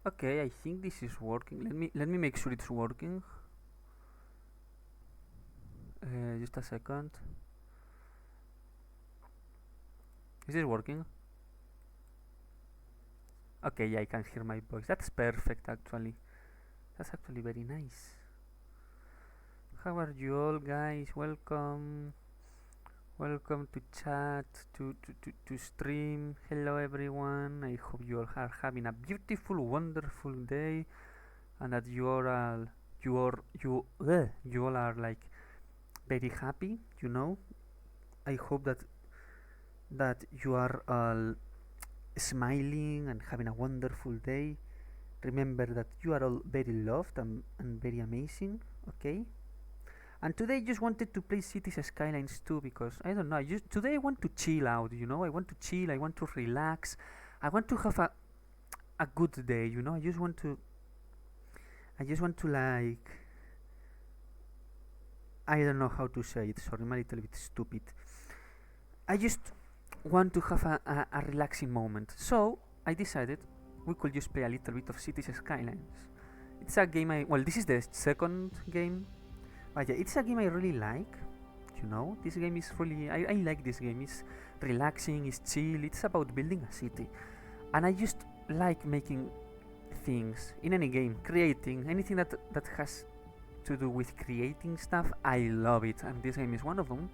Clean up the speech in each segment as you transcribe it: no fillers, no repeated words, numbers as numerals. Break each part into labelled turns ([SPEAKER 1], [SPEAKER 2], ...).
[SPEAKER 1] Okay, I think this is working. Let me make sure it's working. Just a second. Is it working? Okay, yeah, I can hear my voice. That's perfect, actually. That's actually very nice. How are you all, guys? Welcome. Welcome to chat, to stream. Hello, everyone. I hope you all are having a beautiful, wonderful day, and that you all are like very happy. I hope that you are all smiling and having a wonderful day. Remember that you are all very loved and very amazing. Okay. And today I just wanted to play Cities Skylines too because I don't know. Today I want to chill out. I want to chill. I want to relax. I want to have a good day. I just want to like. I don't know how to say it. Sorry, I'm a little bit stupid. I just want to have a relaxing moment. So I decided we could just play a little bit of Cities Skylines. It's a game this is the second game. But yeah, it's a game I really like. This game is really. I like this game. It's relaxing, it's chill, it's about building a city. And I just like making things in any game, creating anything that has to do with creating stuff. I love it, and this game is one of them.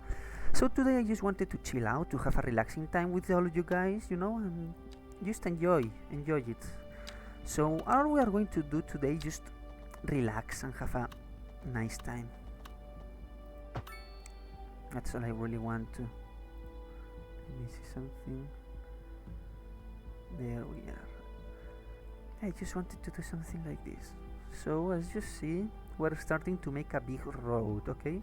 [SPEAKER 1] So today I just wanted to chill out, to have a relaxing time with all of you guys, and just enjoy it. So all we are going to do today, just relax and have a nice time. That's all I really want to. Let me see something. There we are. I just wanted to do something like this. So as you see, we're starting to make a big road, okay?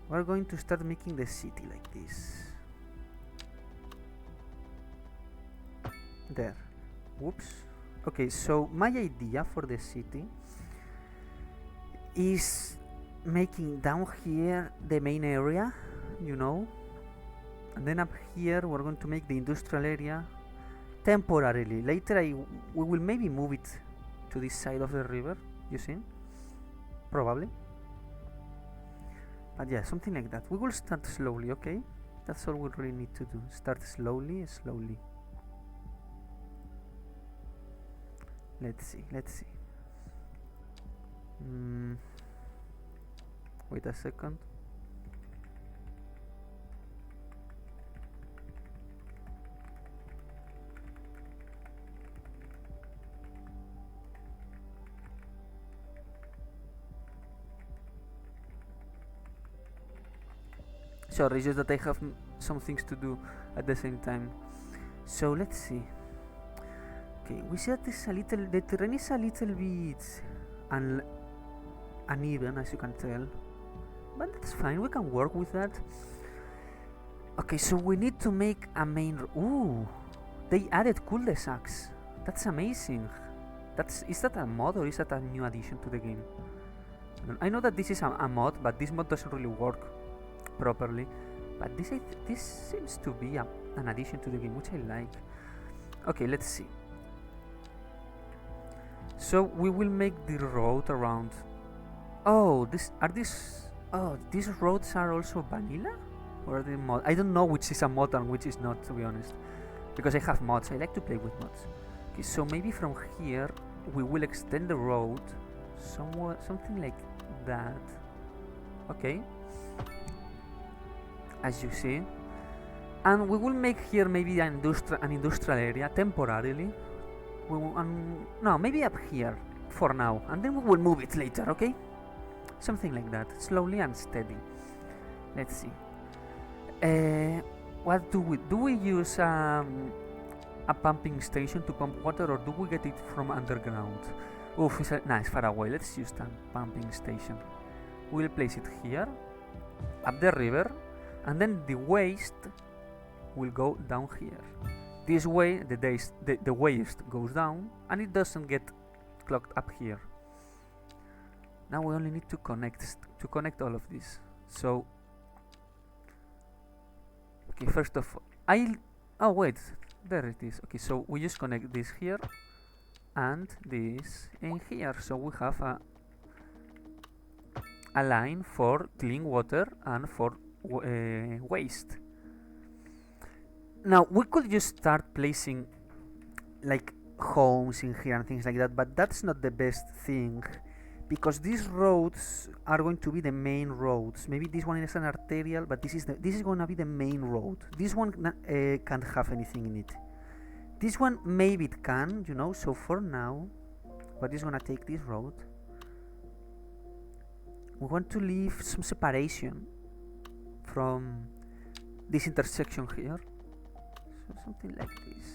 [SPEAKER 1] We're going to start making the city like this. There. Whoops. Okay, so my idea for the city is making down here the main area, and then up here we're going to make the industrial area temporarily. Later we will maybe move it to this side of the river, you see? Probably. But yeah, something like that. We will start slowly, okay? That's all we really need to do. Start slowly. Let's see. Wait a second. Sorry, it's just that I have some things to do at the same time. So let's see. Okay, we see that the terrain is a little bit uneven, as you can tell, but that's fine. We can work with that. Okay, so we need to make a main. Ooh, they added cul-de-sacs. That's amazing. Is that a mod or is that a new addition to the game? I know that this is a mod, but this mod doesn't really work properly. But this seems to be an addition to the game, which I like. Okay, let's see. So we will make the road around. These roads are also vanilla, or are they mod? I don't know which is a mod and which is not, to be honest, because I have mods. I like to play with mods. Okay, so maybe from here we will extend the road, something like that. Okay, as you see, and we will make here maybe an industrial area temporarily. No, maybe up here for now, and then we will move it later, okay? Something like that, slowly and steady. Let's see. What do we do? We use a pumping station to pump water, or do we get it from underground? Oof, it's far away. Let's use the pumping station. We'll place it here, up the river, and then the waste will go down here. This way, the waste goes down, and it doesn't get clogged up here. Now we only need to connect all of this. So, okay, first of all, oh wait, there it is. Okay, so we just connect this here, and this in here. So we have a line for clean water and for waste. Now we could just start placing like homes in here and things like that, but that's not the best thing, because these roads are going to be the main roads. Maybe this one is an arterial, but this is going to be the main road. This one can't have anything in it. This one maybe it can, you know. So for now, what is gonna take this road? We want to leave some separation from this intersection here. So something like this.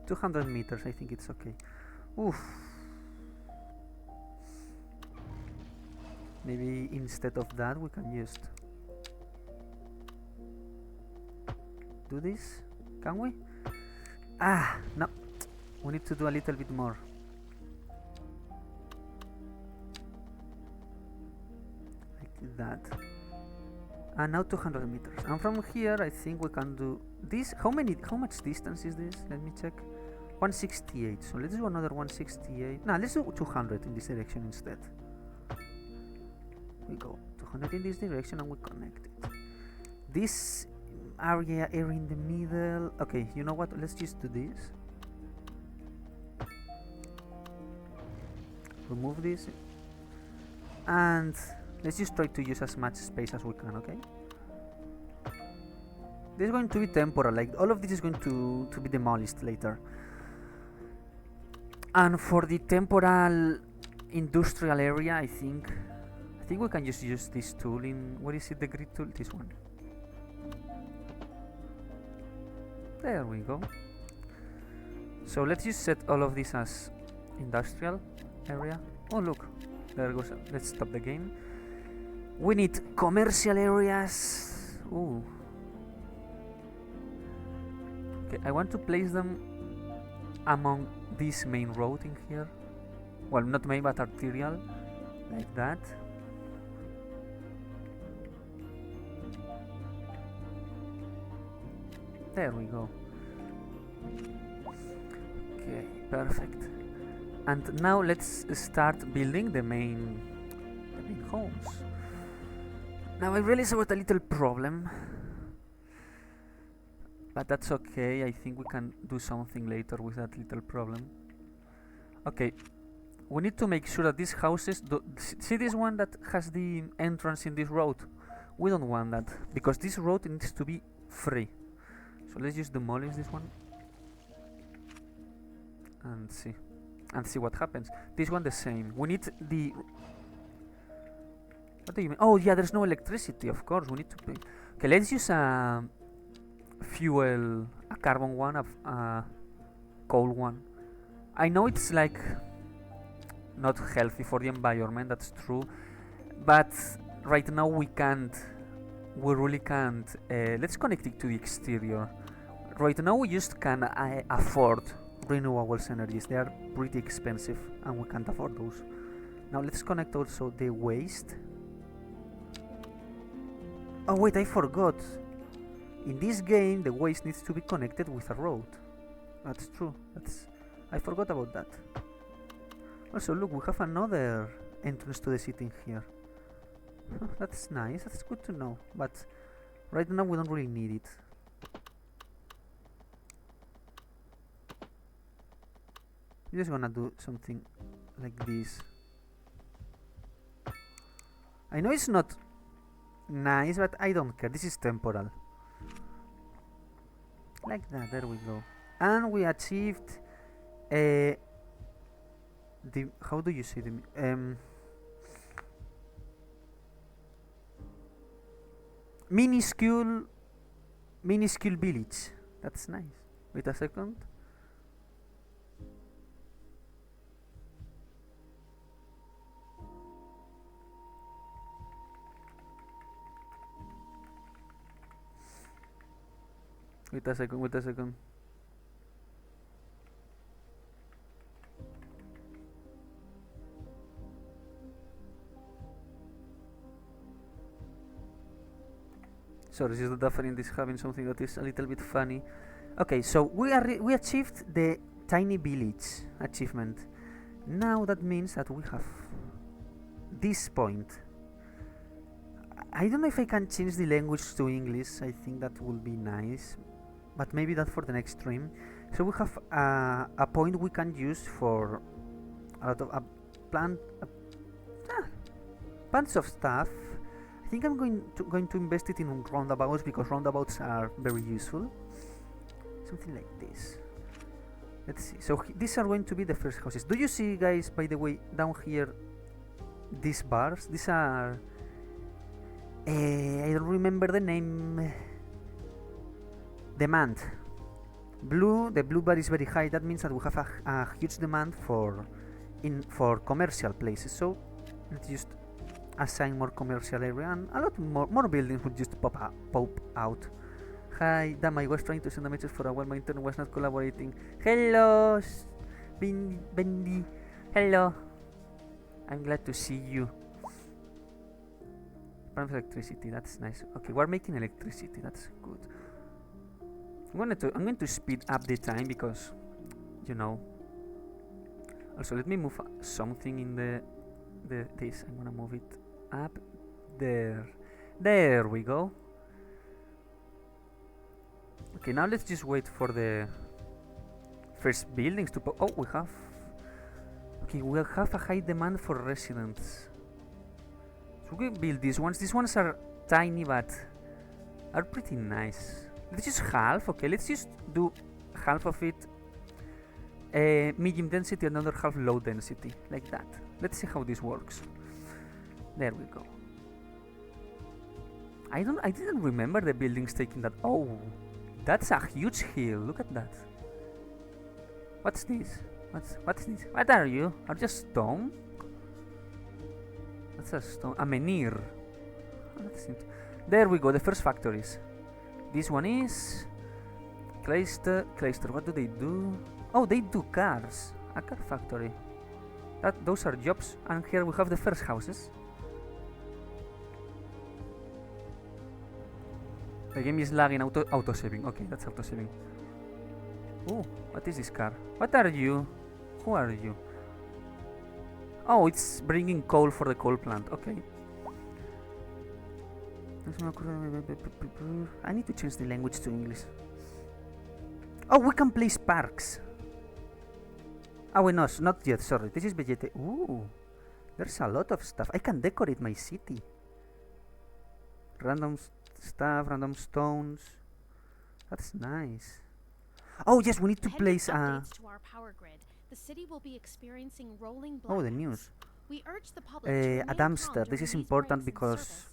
[SPEAKER 1] 200 meters, I think it's okay. Oof. Maybe instead of that we can just do this. Can we? Ah, no. We need to do a little bit more. Like that. And now 200 meters. And from here I think we can do this. How much distance is this? Let me check. 168. So let's do another 168. No, let's do 200 in this direction instead. We go 200 in this direction and we connect it. This area in the middle. Okay, you know what? Let's just do this. Remove this. And let's just try to use as much space as we can, okay? This is going to be temporal, like all of this is going to be demolished later. And for the temporal industrial area, I think we can just use this tool in, where is it, the grid tool? This one. There we go. So let's just set all of this as industrial area. Oh look, there goes. Let's stop the game. We need commercial areas. Ooh. Okay, I want to place them among this main road in here. Well, not main, but arterial, like that. There we go. Okay, perfect. And now let's start building the main homes. Now I realize about a little problem, but that's okay. I think we can do something later with that little problem. Okay, we need to make sure that these houses see this one that has the entrance in this road. We don't want that, because this road needs to be free. So let's just demolish this one and see what happens. This one the same. We need the... What do you mean? Oh yeah, there's no electricity, of course. We need to pay. Okay, let's use a fuel, a carbon one, a coal one. I know it's like not healthy for the environment, that's true, but right now we really can't. Let's connect it to the exterior. Right now we just can afford renewables energies. They are pretty expensive and we can't afford those. Now let's connect also the waste. Oh wait, I forgot. In this game the waste needs to be connected with a road. That's true. I forgot about that. Also look, we have another entrance to the city in here. That's nice, that's good to know, but right now we don't really need it. I'm just gonna do something like this. I know it's not nice, but I don't care. This is temporal. Like that, there we go. And we achieved the, how do you say the minuscule village. That's nice. Wait a second. Wait a second. Sorry, this is the Dufferin is having something that is a little bit funny. Okay, so we achieved the tiny village achievement. Now that means that we have this point. I don't know if I can change the language to English. I think that will be nice, but maybe that for the next stream. So we have a point we can use for a lot of bunch of stuff. I think I'm going to invest it in roundabouts because roundabouts are very useful. Something like this. Let's see. So these are going to be the first houses. Do you see, guys? By the way, down here, these bars. These are. I don't remember the name. Demand. The blue bar is very high. That means that we have a huge demand for commercial places. So let's just assign more commercial area and a lot more buildings would just pop out. Hi, damn, I was trying to send a message for a while. My internet was not collaborating. Hello, Bendy. Hello. I'm glad to see you. Farms electricity, that's nice. Okay, we're making electricity, that's good. I'm going to speed up the time because, you know. Also, let me move something in this. I'm gonna move it up there. There we go. Okay, now let's just wait for the first buildings to oh, we have. Okay, we have a high demand for residents. So we can build these ones. These ones are tiny but are pretty nice. Let's just half. Okay, let's just do half of it medium density, another half low density, like that. Let's see how this works. There we go. I didn't remember the buildings taking that. Oh, that's a huge hill. Look at that. What's this? What's this? What are you? Are you stone? That's a stone. A menhir. Oh, that's it. There we go. The first factories. This one is Clayster. What do they do? Oh, they do cars. A car factory. Those are jobs. And here we have the first houses. The game is lagging. Auto saving. Okay, that's auto saving. Oh, what is this car? What are you? Who are you? Oh, it's bringing coal for the coal plant. Okay. I need to change the language to English. Oh, we can place parks. Oh, wait, no, not yet. Sorry, this is vegetation. Ooh, there's a lot of stuff. I can decorate my city. Random stuff, random stones. That's nice. Oh yes, we need to place
[SPEAKER 2] to our power grid. The city will be experiencing rolling blackouts.
[SPEAKER 1] Oh, the news.
[SPEAKER 2] We urge the public
[SPEAKER 1] A dumpster. This is important because,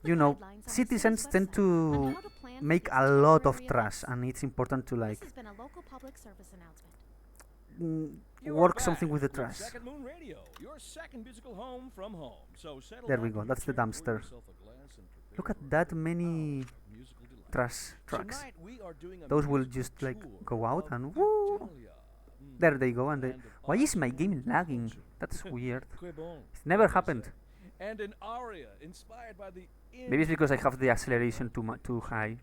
[SPEAKER 1] you know, citizens tend to make a lot of trash, and it's important to like work something with the trash. There we go. That's the dumpster. Look at that many trash trucks. Those will just like go out and woo. There they go. And why is my game lagging? That's weird. It's never happened. Maybe it's because I have the acceleration too high.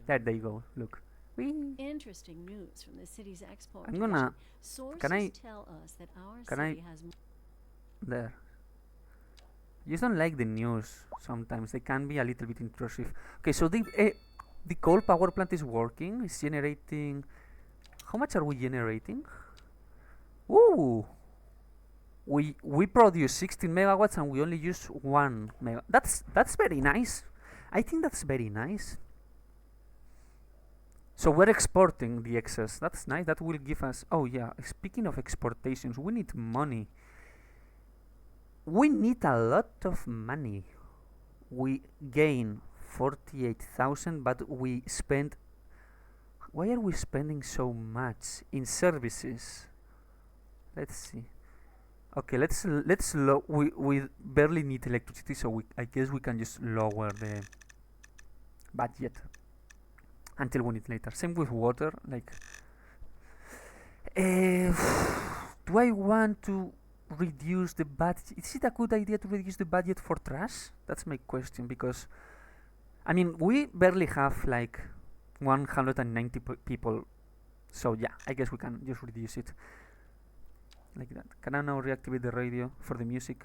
[SPEAKER 1] There they go. Look. Whee.
[SPEAKER 3] Interesting news from the city's export.
[SPEAKER 1] I'm gonna.
[SPEAKER 3] Sources tell us that our city has
[SPEAKER 1] there. You don't like the news sometimes. They can be a little bit intrusive. Okay, so the coal power plant is working. It's generating. How much are we generating? Ooh, we produce 16 megawatts and we only use 1 mega. That's very nice. I think that's very nice. So we're exporting the excess. That's nice. That will give us. Oh yeah. Speaking of exportations, we need money. We need a lot of money. We gain 48,000, but we spend. Why are we spending so much in services? Let's see. Okay, let's we barely need electricity, so I guess we can just lower the budget until we need later. Same with water. Like, do I want to reduce the budget? Is it a good idea to reduce the budget for trash? That's my question, because I mean we barely have like 190 people. So yeah, I guess we can just reduce it like that. Can I now reactivate the radio for the music?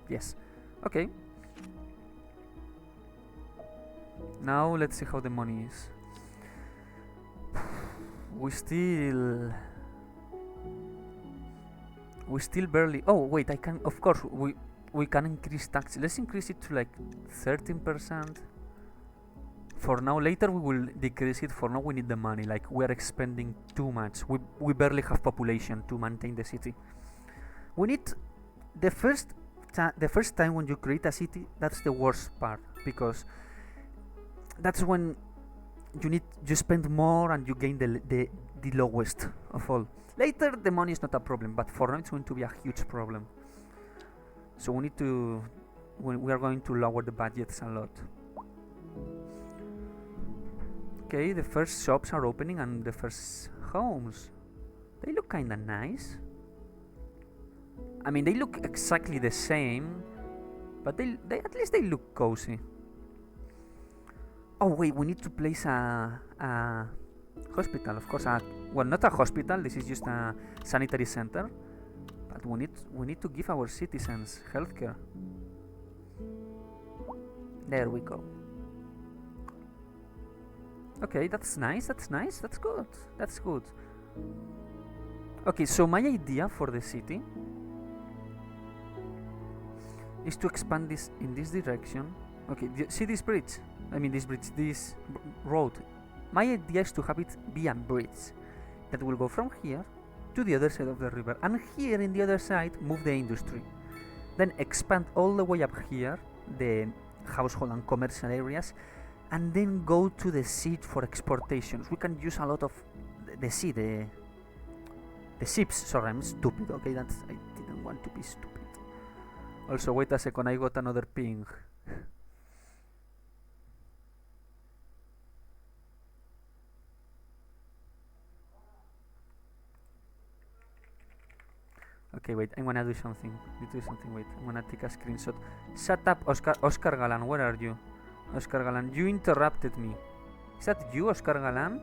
[SPEAKER 1] Yes. Okay. Now let's see how the money is. We still barely. Oh wait, I can. Of course, we can increase tax. Let's increase it to like 13%. For now, later we will decrease it. For now, we need the money. Like we are expending too much. We barely have population to maintain the city. We need the first time when you create a city. That's the worst part, because that's when you spend more and you gain the lowest of all. Later the money is not a problem, but for now it's going to be a huge problem. So we are going to lower the budgets a lot. Okay, the first shops are opening and the first homes. They look kinda nice. I mean, they look exactly the same, but they at least they look cozy. Oh wait, we need to place a hospital, of course. Well, not a hospital. This is just a sanitary center. But we need to give our citizens healthcare. There we go. Okay, that's nice. That's nice. That's good. That's good. Okay, so my idea for the city is to expand this in this direction. Okay, see this bridge? This road. My idea is to have it be a bridge that will go from here to the other side of the river, and here in the other side move the industry. Then expand all the way up here the household and commercial areas, and then go to the sea for exportations. We can use a lot of the sea, the ships. Sorry, I'm stupid. Okay, I didn't want to be stupid. Also, wait a second, I got another ping. Okay, wait, I'm gonna do something. Wait, I'm gonna take a screenshot. Shut up, Oscar Galan, where are you? Oscar Galan, you interrupted me. Is that you, Oscar Galan?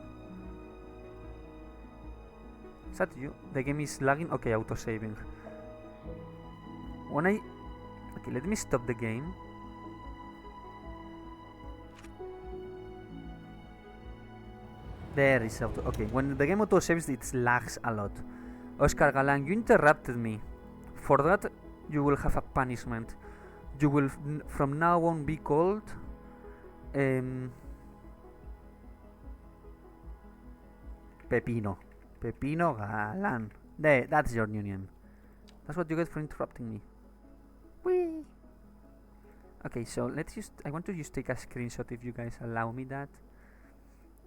[SPEAKER 1] Is that you? The game is lagging? Okay, auto-saving. Okay, let me stop the game. There is auto. Okay, when the game auto-saves, it lags a lot. Oscar Galan, you interrupted me. For that, you will have a punishment. You will from now on be called Pepino Galan. There, that's your new name. That's what you get for interrupting me. Whee! Okay, so I want to just take a screenshot if you guys allow me that.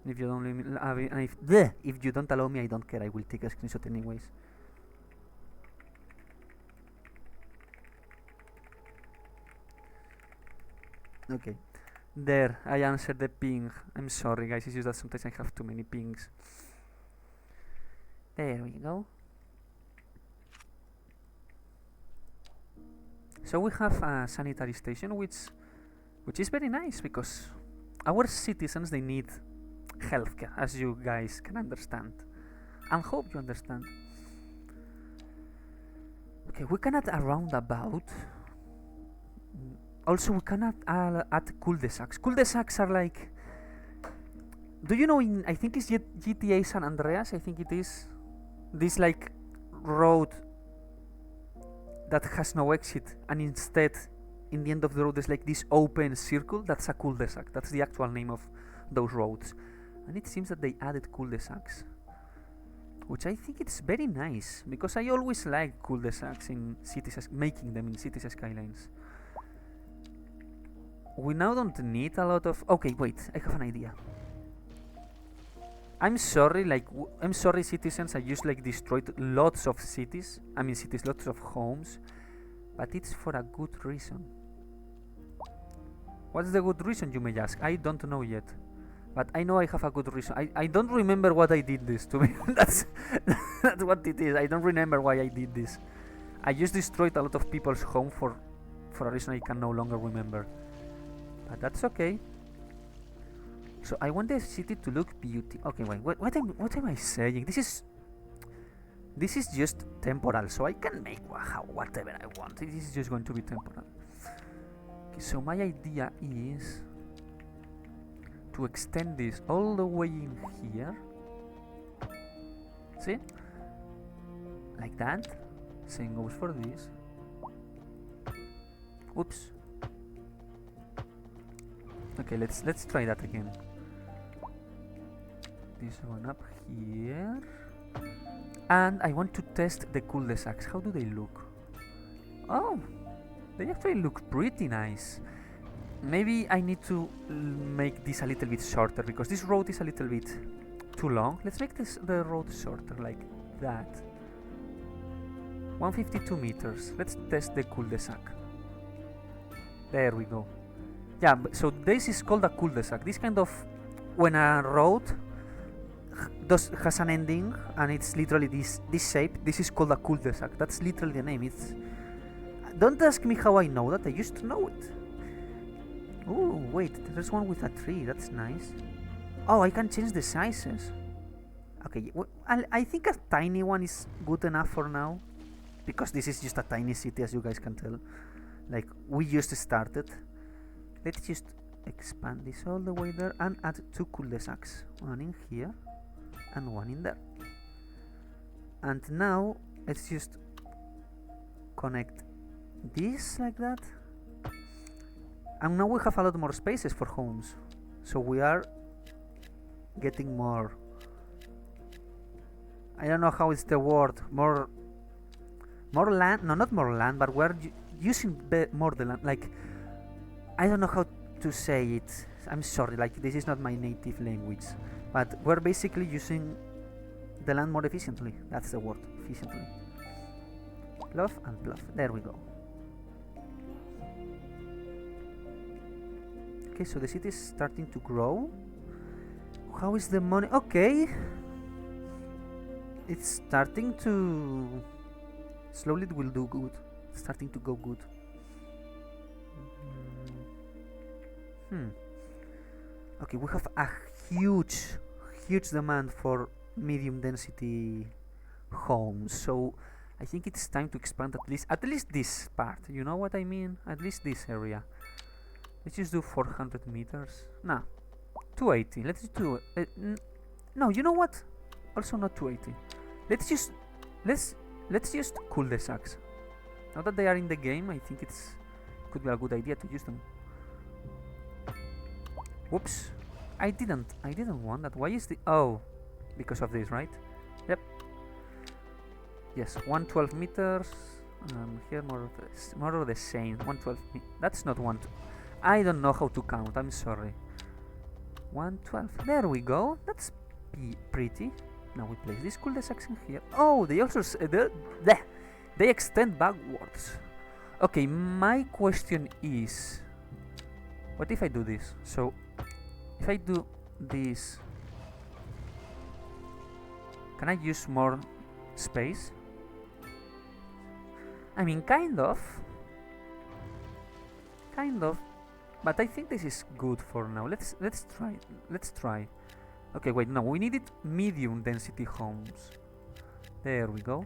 [SPEAKER 1] If you don't allow me, if you don't allow me, I don't care. I will take a screenshot anyways. Okay, there, I answered the ping. I'm sorry, guys. It's just that sometimes I have too many pings. There we go. So we have a sanitary station, which is very nice, because our citizens, they need healthcare, as you guys can understand, and hope you understand. Okay, we can add a roundabout. Also, we can add cul-de-sacs. Cul-de-sacs are like, do you know, I think it's GTA San Andreas, I think it is, this like road that has no exit, and instead in the end of the road there's like this open circle. That's a cul-de-sac. That's the actual name of those roads. And it seems that they added cul-de-sacs, which I think it's very nice, because I always like cul-de-sacs in cities, making them in Cities Skylines. We now don't need a lot of... Okay, wait, I have an idea. I'm sorry, citizens, I just like destroyed lots of cities. Lots of homes. But it's for a good reason. What's the good reason, you may ask? I don't know yet. But I know I have a good reason. I don't remember what I did this, to me. That's what it is. I don't remember why I did this. I just destroyed a lot of people's home for a reason I can no longer remember. But that's okay. So I want the city to look beautiful. Okay, wait. What am I saying? This is just temporal, so I can make whatever I want. This is just going to be temporal. Okay, so my idea is to extend this all the way in here. See? Like that. Same goes for this. Oops. Okay, let's try that again. This one up here. And I want to test the cul-de-sacs. How do they look? Oh, they actually look pretty nice. Maybe I need to make this a little bit shorter because this road is a little bit too long. Let's make the road shorter, like that. 152 meters. Let's test the cul-de-sac. There we go. Yeah, so this is called a cul-de-sac. This kind of, when a road has an ending and it's literally this shape, this is called a cul-de-sac. That's literally the name. Don't ask me how I know that. I used to know it. Oh wait, there's one with a tree. That's nice. Oh, I can change the sizes. Okay, I think a tiny one is good enough for now, because this is just a tiny city, as you guys can tell. Like, we just started. Let's just expand this all the way there and add 2 cul-de-sacs. One in here and one in there. And now let's just connect this like that. And now we have a lot more spaces for homes. So we are getting more. I don't know how is the word. More land. No, not more land, but we're using more the land. Like, I don't know how to say it. I'm sorry, like, this is not my native language. But we're basically using the land more efficiently. That's the word, efficiently. Pluff and pluff. There we go. Okay, so the city is starting to grow. How is the money? Okay. It's starting to... Slowly it will do good. It's starting to go good. Okay, we have a huge demand for medium density homes, so I think it's time to expand at least this part. You know what I mean? At least this area. Let's just do 400 meters. Nah, 280. Let's do no. You know what? Also not 280. Let's just cul-de-sacs. Now that they are in the game, I think it could be a good idea to use them. Whoops. I didn't want that. Why is the... Oh, because of this, right? Yep. Yes, 112 meters. Here more of the same. 112. That's not one. I don't know how to count. I'm sorry. 112. There we go. That's pretty. Now we place this cul-de-sacs in here. Oh, they also... They extend backwards. Okay, my question is... What if I do this? So... If I do this, can I use more space? I mean, kind of, but I think this is good for now. Let's try. Okay, wait, no, we needed medium density homes. There we go.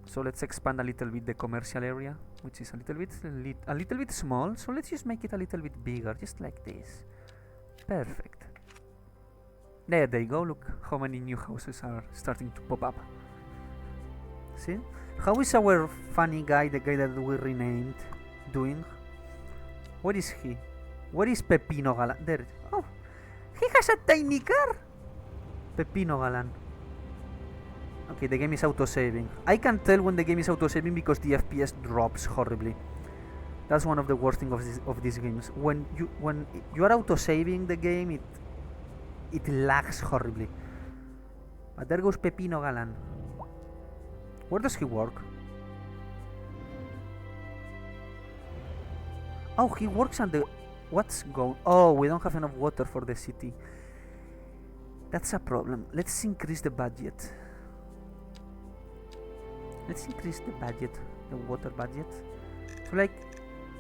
[SPEAKER 1] So let's expand a little bit the commercial area, which is a little bit small. So let's just make it a little bit bigger, just like this. Perfect. There they go. Look how many new houses are starting to pop up. See? How is our funny guy, the guy that we renamed, doing? Where is he? Where is Pepino Galan? There. Oh, he has a tiny car. Pepino Galan. Okay, the game is auto-saving. I can tell when the game is auto-saving because the FPS drops horribly. That's one of the worst things of these games. When you are auto-saving the game, it lags horribly. But there goes Pepino Galan. Where does he work? Oh, he works on the... What's going... Oh, we don't have enough water for the city. That's a problem. Let's increase the budget. Let's increase the budget, the water budget, to like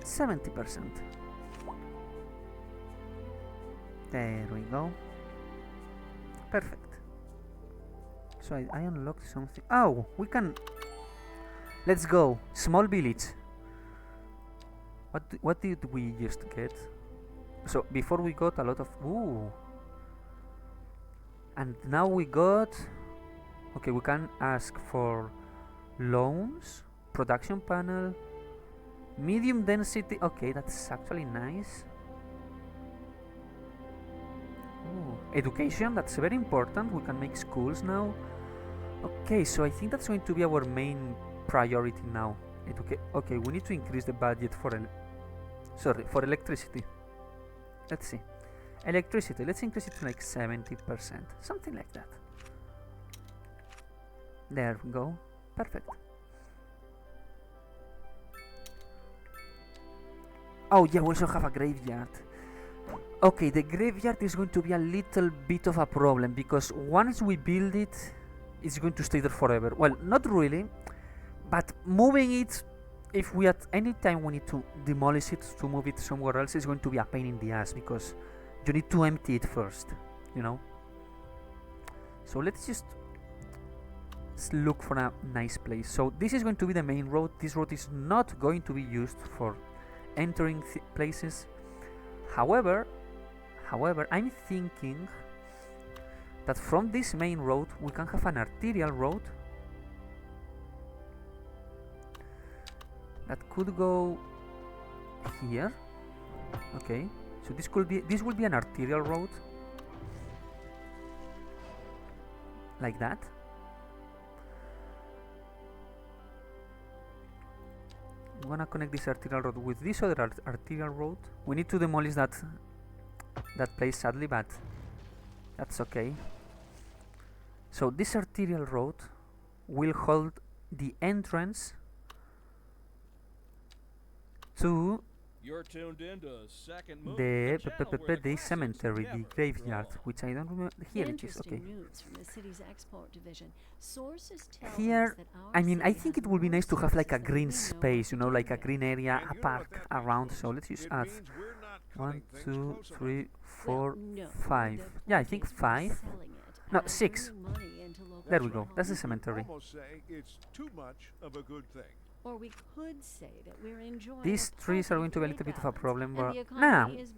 [SPEAKER 1] 70%. There we go. Perfect. So I unlocked something. Oh, we can. Let's go. Small village. What did we just get? So before we got a lot of. Ooh. And now we got. Okay, we can ask for loans, production panel, medium density. Okay, that's actually nice. Ooh. Education, that's very important. We can make schools now. Okay, so I think that's going to be our main priority now. Okay, we need to increase the budget for for electricity. Let's see. Electricity, let's increase it to like 70%, something like that. There we go. Perfect. Oh yeah, we also have a graveyard. Okay, the graveyard is going to be a little bit of a problem because once we build it, it's going to stay there forever. Well, not really, but moving it, if we at any time we need to demolish it to move it somewhere else, it's going to be a pain in the ass because you need to empty it first, you know? So let's just look for a nice place. So this is going to be the main road. This road is not going to be used for entering places. However, I'm thinking that from this main road we can have an arterial road that could go here. Okay, so this will be an arterial road like that. I'm gonna connect this arterial road with this other arterial road. We need to demolish that place sadly, but that's okay. So this arterial road will hold the entrance to the cemetery, the graveyard, which I don't remember. Here it is. Okay. Here, I mean, I think it would be nice to have like a green space, you know, like a green area, a park around. So let's just add 1, 2, 3, 4, 5. Yeah, I think 5. No, 6. There we go. That's the cemetery.
[SPEAKER 3] Or we could say that we're enjoying.
[SPEAKER 1] These trees are going to be a little bit of a problem, but nah. I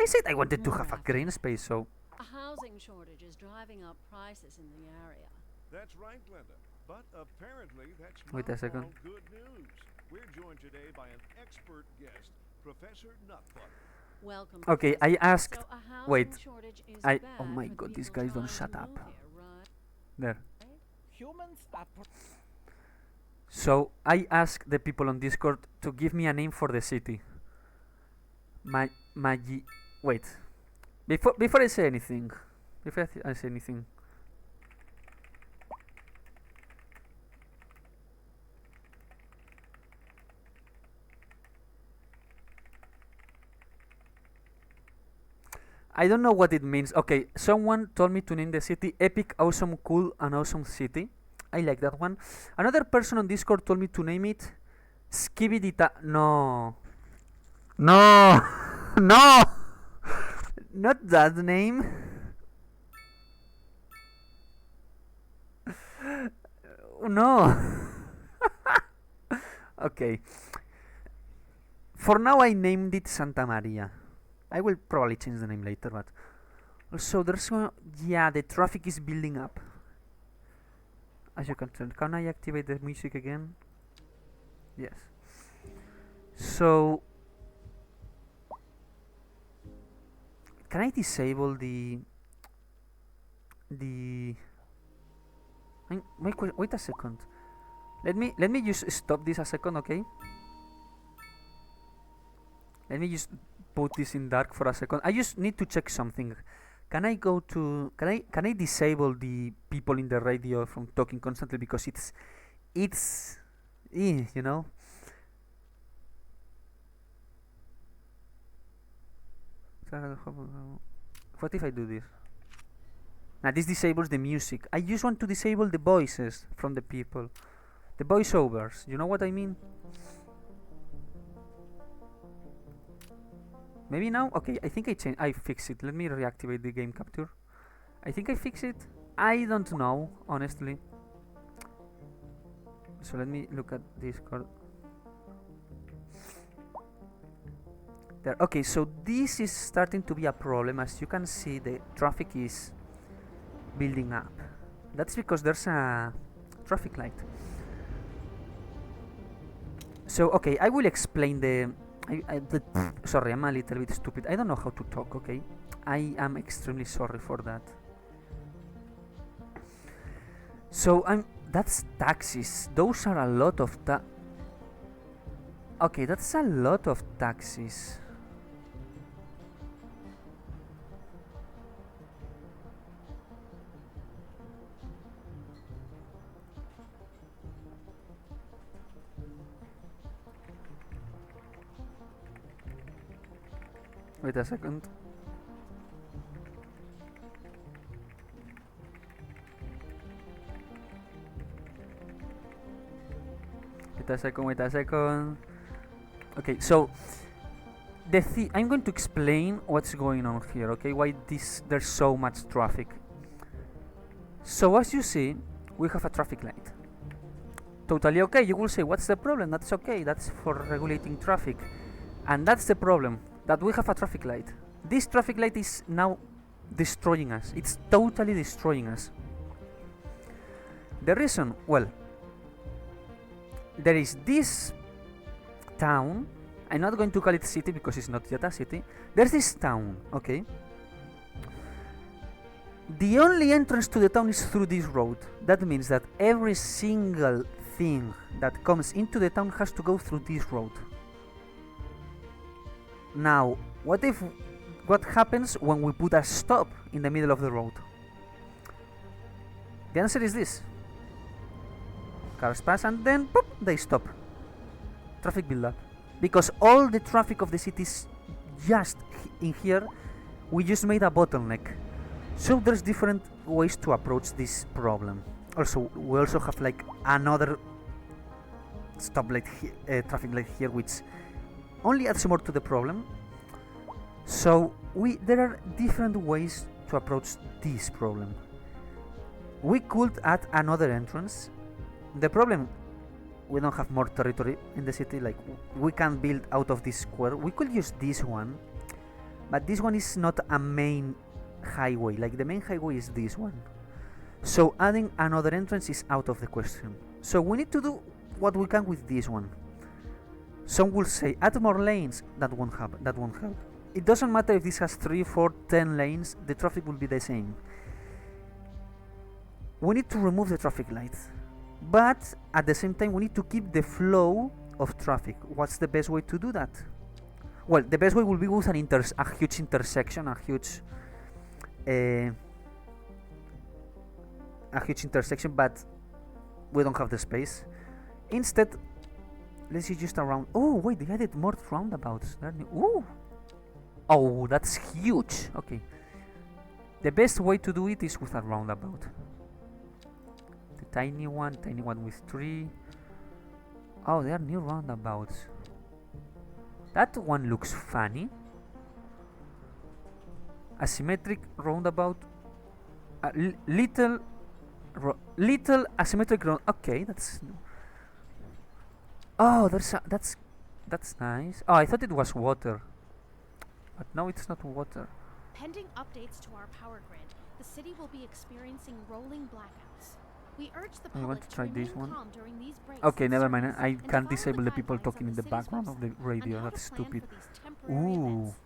[SPEAKER 1] said I wanted to have a green space, so.
[SPEAKER 3] A housing shortage is driving up prices in the area.
[SPEAKER 4] That's right, Glenda. But apparently that's
[SPEAKER 1] Wait a second.
[SPEAKER 4] all good news. We're joined today by an expert guest, Professor Nutbutter.
[SPEAKER 3] Welcome.
[SPEAKER 1] Okay, I asked.
[SPEAKER 3] So a housing
[SPEAKER 1] Wait,
[SPEAKER 3] shortage is
[SPEAKER 1] oh
[SPEAKER 3] bad
[SPEAKER 1] my
[SPEAKER 3] for
[SPEAKER 1] god, these
[SPEAKER 3] people
[SPEAKER 1] guys don't
[SPEAKER 3] trying
[SPEAKER 1] shut
[SPEAKER 3] to
[SPEAKER 1] up.
[SPEAKER 3] move here, right?
[SPEAKER 1] There.
[SPEAKER 5] Humans are
[SPEAKER 1] So I asked the people on Discord to give me a name for the city. Wait. Before I say anything. I don't know what it means. Okay, someone told me to name the city Epic, Awesome, Cool, and Awesome City. I like that one. Another person on Discord told me to name it Skibidita. No. No. No. Not that name. No. Okay. For now, I named it Santa Maria. I will probably change the name later, but also yeah, the traffic is building up. As you can tell, can I activate the music again? Yes. So, can I disable wait a second. Let me just stop this a second, okay? Let me just put this in dark for a second. I just need to check something. Can I disable the people in the radio from talking constantly because you know? What if I do this? Now this disables the music. I just want to disable the voices from the people. The voiceovers. You know what I mean? Maybe now? Okay, I think I fixed it. Let me reactivate the game capture. I think I fixed it. I don't know, honestly. So let me look at Discord. There. Okay, so this is starting to be a problem. As you can see, the traffic is building up. That's because there's a traffic light. So, okay, I will explain sorry, I'm a little bit stupid. I don't know how to talk, okay? I am extremely sorry for that. So, that's taxis. Those are a lot of okay, that's a lot of taxis. Wait a second. Wait a second. Okay, so I'm going to explain what's going on here, okay? Why there's so much traffic. So as you see, we have a traffic light. Totally okay. You will say, what's the problem? That's okay. That's for regulating traffic. And that's the problem, that we have a traffic light. This traffic light is now destroying us. It's totally destroying us. The reason, well, there is this town. I'm not going to call it city because it's not yet a city. There's this town, okay? The only entrance to the town is through this road. That means that every single thing that comes into the town has to go through this road. Now, what happens when we put a stop in the middle of the road? The answer is this. Cars pass and then boop, they stop. Traffic build up. Because all the traffic of the city is just in here, we just made a bottleneck. So there's different ways to approach this problem. Also, we also have like another stoplight traffic light here, which only adds more to the problem. So there are different ways to approach this problem. We could add another entrance. The problem, we don't have more territory in the city, like we can build out of this square. We could use this one, but this one is not a main highway. Like the main highway is this one. So adding another entrance is out of the question. So we need to do what we can with this one. Some will say add more lanes. That won't help. It doesn't matter if this has 3, 4, 10 lanes, the traffic will be the same. We need to remove the traffic lights, but at the same time we need to keep the flow of traffic. What's the best way to do that? Well, the best way will be with a huge intersection, a huge intersection, but we don't have the space. Instead, let's see just around. Oh wait, they added more roundabouts. Ooh. Oh, that's huge. Okay. The best way to do it is with a roundabout. The tiny one with 3. Oh, there are new roundabouts. That one looks funny. Asymmetric roundabout. Little asymmetric round. Okay, that's. Oh, that's nice. Oh, I thought it was water. But no, it's not water.
[SPEAKER 2] Pending updates to our power grid, the city will be experiencing rolling blackouts. We urge the
[SPEAKER 1] I want
[SPEAKER 2] public
[SPEAKER 1] to try this one.
[SPEAKER 2] calm during these breaks.
[SPEAKER 1] Okay,
[SPEAKER 2] in
[SPEAKER 1] never mind.
[SPEAKER 2] service
[SPEAKER 1] I
[SPEAKER 2] and
[SPEAKER 1] can't
[SPEAKER 2] follow
[SPEAKER 1] disable the people
[SPEAKER 2] guidelines
[SPEAKER 1] talking
[SPEAKER 2] on
[SPEAKER 1] in the
[SPEAKER 2] city's
[SPEAKER 1] background of the
[SPEAKER 2] website
[SPEAKER 1] radio.
[SPEAKER 2] on how
[SPEAKER 1] That's
[SPEAKER 2] to plan
[SPEAKER 1] stupid.
[SPEAKER 2] for these temporary
[SPEAKER 1] Ooh.
[SPEAKER 2] events.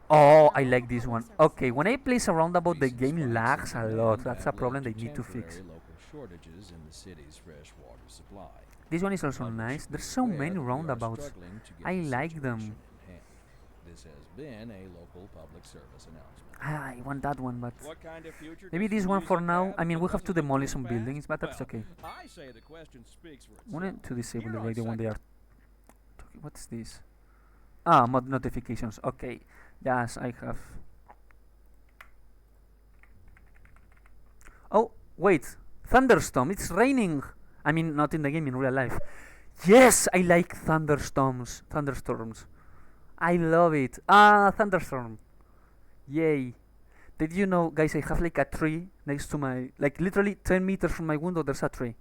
[SPEAKER 1] Oh, I like this one. Okay, when I place a roundabout, the game lags a lot. That's a problem they need to fix. This one is also nice. There's so many roundabouts. I like them.
[SPEAKER 6] This has been a local public service announcement.
[SPEAKER 1] I want that one, but
[SPEAKER 4] What kind of future
[SPEAKER 1] maybe
[SPEAKER 4] does
[SPEAKER 1] this one for
[SPEAKER 4] music
[SPEAKER 1] now.
[SPEAKER 4] have
[SPEAKER 1] I mean,
[SPEAKER 4] that
[SPEAKER 1] we have to
[SPEAKER 4] doesn't
[SPEAKER 1] demolish
[SPEAKER 4] look
[SPEAKER 1] some
[SPEAKER 4] past?
[SPEAKER 1] buildings, but that's
[SPEAKER 4] Well,
[SPEAKER 1] okay.
[SPEAKER 4] I say the question speaks for
[SPEAKER 1] I
[SPEAKER 4] itself.
[SPEAKER 1] wanted to disable the
[SPEAKER 4] Here on
[SPEAKER 1] radio when they are
[SPEAKER 4] second-
[SPEAKER 1] talking. What's this? Ah, mod notifications. Okay. Yes, I have. Oh, wait. Thunderstorm. It's raining. I mean, not in the game, in real life. Yes, I like thunderstorms. I love it. Ah, thunderstorm. Yay. Did you know, guys, I have like a tree next to my, like literally 10 meters from my window, there's a tree.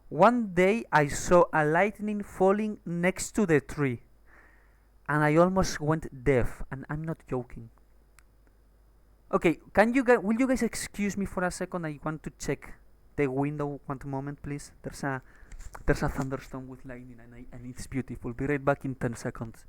[SPEAKER 1] One day I saw a lightning falling next to the tree and I almost went deaf, and I'm not joking. Okay, can you guys, will you guys excuse me for a second? I want to check the window one moment, please. There's a thunderstorm with lightning and it's beautiful. Be right back in 10 seconds.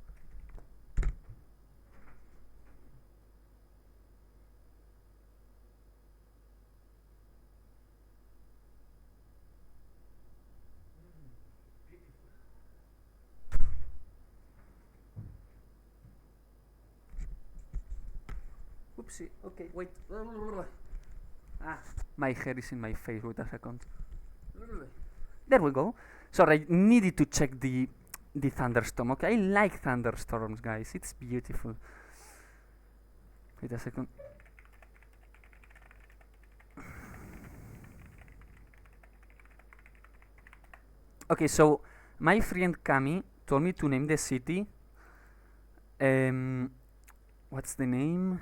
[SPEAKER 1] Oopsie. Okay, wait. Ah, my hair is in my face. Wait a second. There we go. Sorry, I needed to check the thunderstorm. Okay, I like thunderstorms, guys. It's beautiful. Wait a second. Okay, so my friend Cami told me to name the city. What's the name?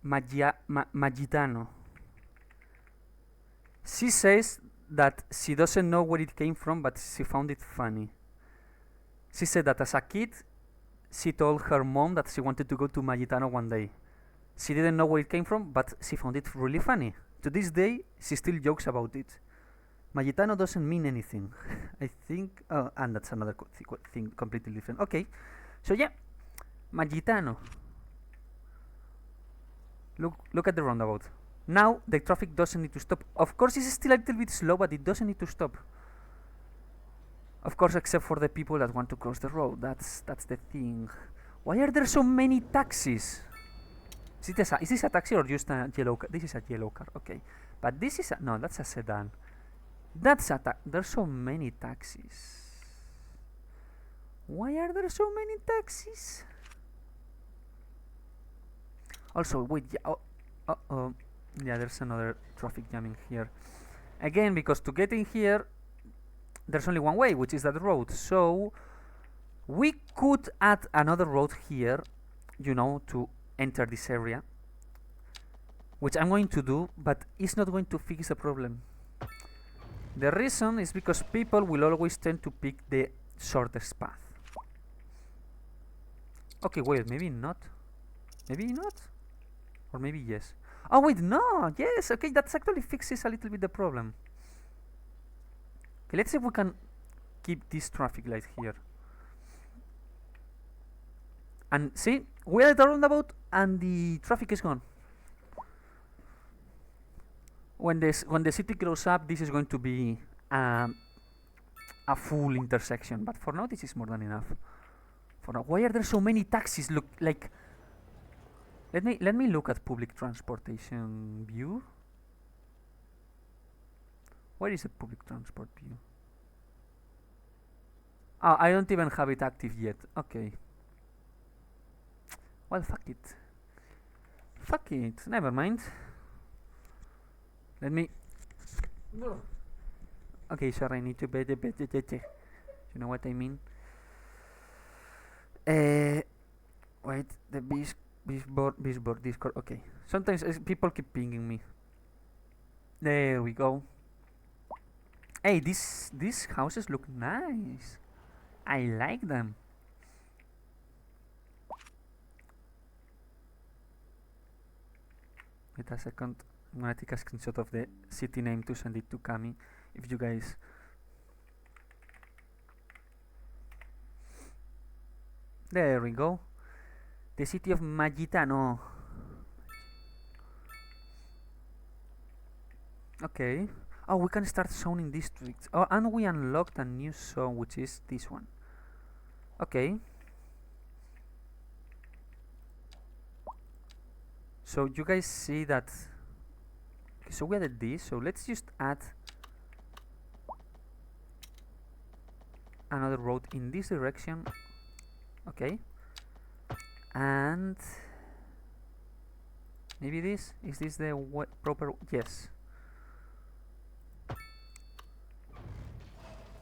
[SPEAKER 1] Magitano. She says that she doesn't know where it came from, but she found it funny. She said that as a kid, she told her mom that she wanted to go to Magitano one day. She didn't know where it came from, but she found it really funny. To this day, she still jokes about it. Magitano doesn't mean anything. I think, and that's another thing completely different. Okay, so yeah, Magitano. Look at the roundabout. Now the traffic doesn't need to stop. Of course, it's still a little bit slow, but it doesn't need to stop. Of course, except for the people that want to cross the road. That's the thing. Why are there so many taxis? Is this a taxi or just a yellow car? This is a yellow car. Okay, but this is no. That's a sedan. That's a there's so many taxis. Why are there so many taxis? Also, wait. Yeah, yeah, there's another traffic jamming here. Again, because to get in here, there's only one way, which is that road. So we could add another road here, you know, to enter this area, which I'm going to do, but it's not going to fix the problem. The reason is because people will always tend to pick the shortest path. Okay, wait, maybe not. Maybe not? Or maybe yes. Oh, wait, no, yes, okay, that actually fixes a little bit the problem. Okay, let's see if we can keep this traffic light here. And see, we're at the roundabout and the traffic is gone. When the city grows up, this is going to be a full intersection. But for now, this is more than enough. For now, why are there so many taxis? Look, like, let me look at public transportation view. Where is the public transport view? Oh, I don't even have it active yet. Okay. Well, fuck it. Fuck it. Never mind. Let me. Okay, sorry. I need to bet. You know what I mean? Wait. The Discord. Okay. Sometimes people keep pinging me. There we go. Hey, these houses look nice. I like them. Wait a second. I'm gonna take a screenshot of the city name to send it to Cami. If you guys. There we go. The city of Magitano. Okay. Oh, we can start zoning districts. Oh, and we unlocked a new zone, which is this one. Okay. So you guys see that. Okay, so we added this. So let's just add another road in this direction. Okay. And maybe this is this the proper? Yes.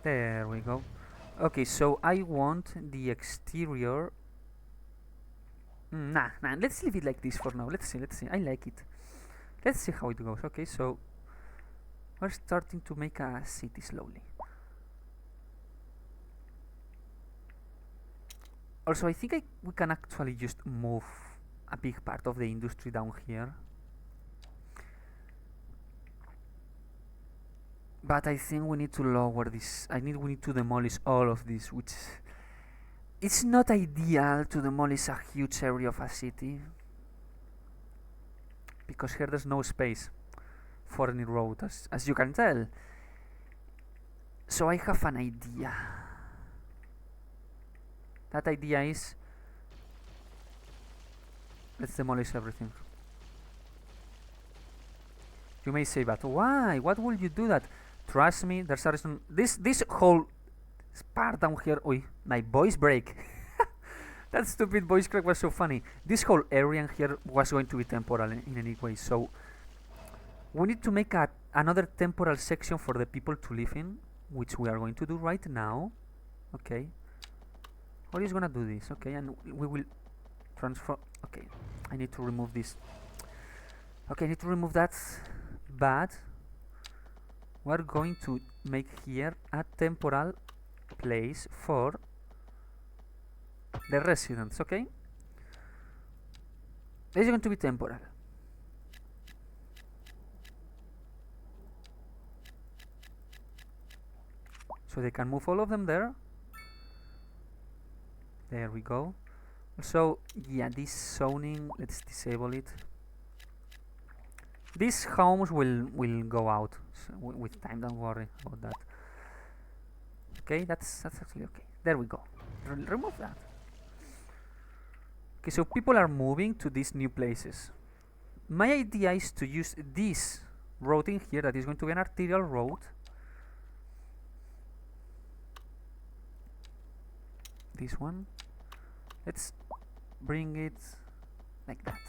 [SPEAKER 1] There we go. Okay, so I want the exterior. Nah, let's leave it like this for now. Let's see. I like it. Let's see how it goes. Okay, so we're starting to make a city slowly. Also, I think we can actually just move a big part of the industry down here. But I think we need to lower this. We need to demolish all of this, which it's not ideal to demolish a huge area of a city because here there's no space for any road, as you can tell. So I have an idea. That idea is, let's demolish everything. You may say, but why? What will you do that? Trust me, there's a reason. This whole part down here. Oi, my voice break. That stupid voice crack was so funny. This whole area here was going to be temporal in any way, so we need to make another temporal section for the people to live in, which we are going to do right now. Okay. We're just gonna do this, okay, and we will transfer. Okay, I need to remove this. Okay, I need to remove that, but we're going to make here a temporal place for the residents, okay? This is going to be temporal. So they can move all of them there. There we go. So yeah, this zoning, let's disable it. These homes will go out with time. Don't worry about that. Okay, that's actually okay. There we go. Remove that. Okay, so people are moving to these new places. My idea is to use this road in here that is going to be an arterial road. This one. Let's bring it like that.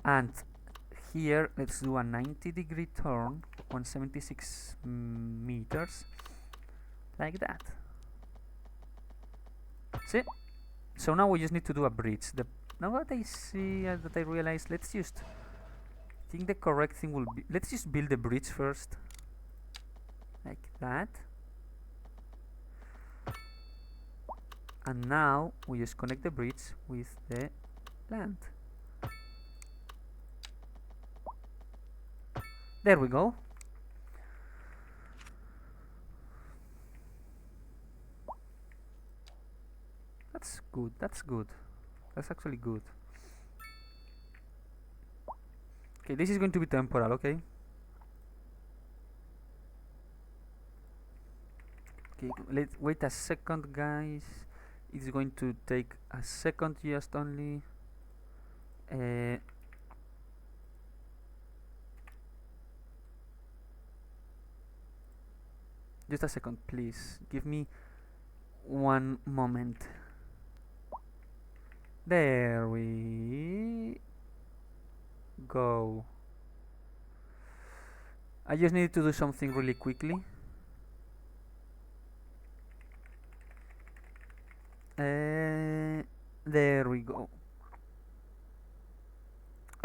[SPEAKER 1] And here, let's do a 90-degree turn, 176 meters, like that. See? So now we just need to do a bridge. Now that I see, that I realize, let's just, I think the correct thing will be, let's just build the bridge first, like that. And now we just connect the bridge with the land. There we go. That's good. That's good. That's actually good. Okay, this is going to be temporal, okay? Okay, let's wait a second, guys. It's going to take a second just only. Just a second, please. Give me one moment. There we go. I just need to do something really quickly. There we go.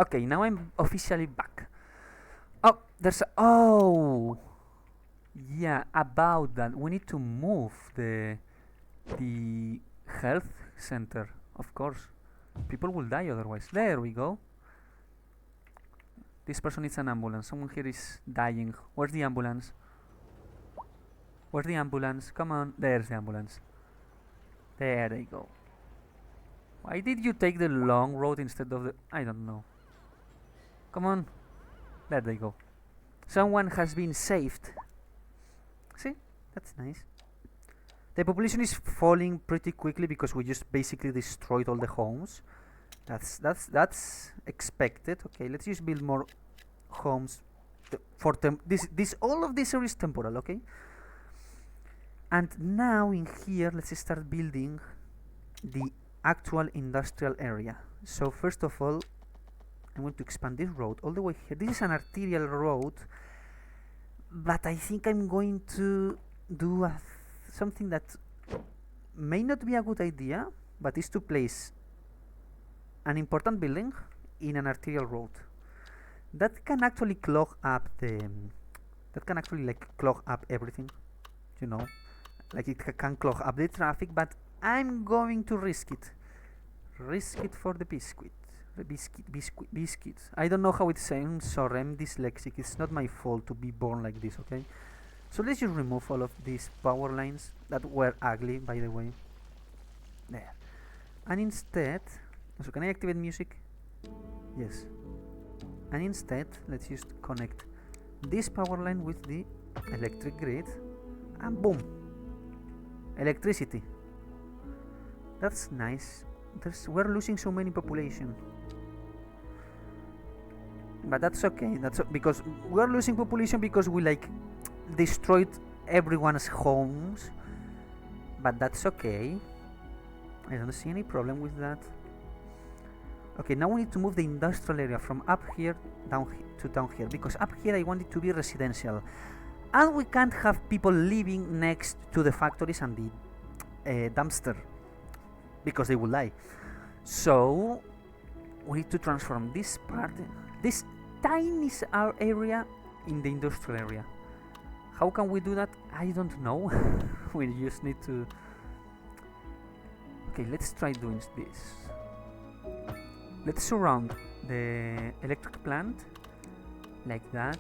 [SPEAKER 1] Okay, now I'm officially back. Oh, there's a, oh, yeah, about that. We need to move the health center, of course. People will die otherwise. There we go. This person needs an ambulance. Someone here is dying. Where's the ambulance? Where's the ambulance? Come on. There's the ambulance. There they go. Why did you take the long road instead of the... I don't know. Come on. There they go. Someone has been saved. See? That's nice. The population is falling pretty quickly because we just basically destroyed all the homes. That's expected. Okay, let's just build more homes for this all of this area is temporal, okay? And now in here, let's start building the actual industrial area. So first of all, I'm going to expand this road all the way here. This is an arterial road, but I think I'm going to do something that may not be a good idea, but is to place an important building in an arterial road. That can actually clog up that can actually like clog up everything, you know, like it can clog up the traffic, but I'm going to risk it. Risk it for the biscuit. The biscuit. I don't know how it sounds, sorry, I'm dyslexic. It's not my fault to be born like this, okay? So let's just remove all of these power lines that were ugly, by the way. There. And instead, so can I activate music? Yes. And instead, let's just connect this power line with the electric grid, and boom, electricity. That's nice. We're losing so many population, but that's okay. That's because we're losing population because we like destroyed everyone's homes, but that's okay. I don't see any problem with that. Okay, now we need to move the industrial area from up here down to down here, because up here I want it to be residential, and we can't have people living next to the factories and the dumpster, because they will die. So we need to transform this part, this tiny area, in the industrial area. How can we do that? I don't know. We just need to... Okay, let's try doing this. Let's surround the electric plant like that.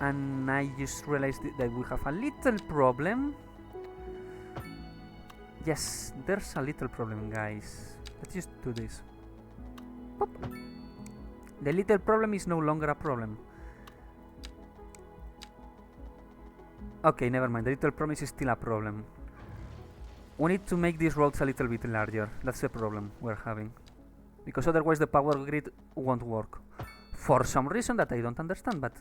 [SPEAKER 1] And I just realized that we have a little problem. Yes, there's a little problem, guys. Let's just do this. Pop. The little problem is no longer a problem. Okay, never mind. The little problem is still a problem. We need to make these roads a little bit larger. That's the problem we're having. Because otherwise the power grid won't work. For some reason that I don't understand, but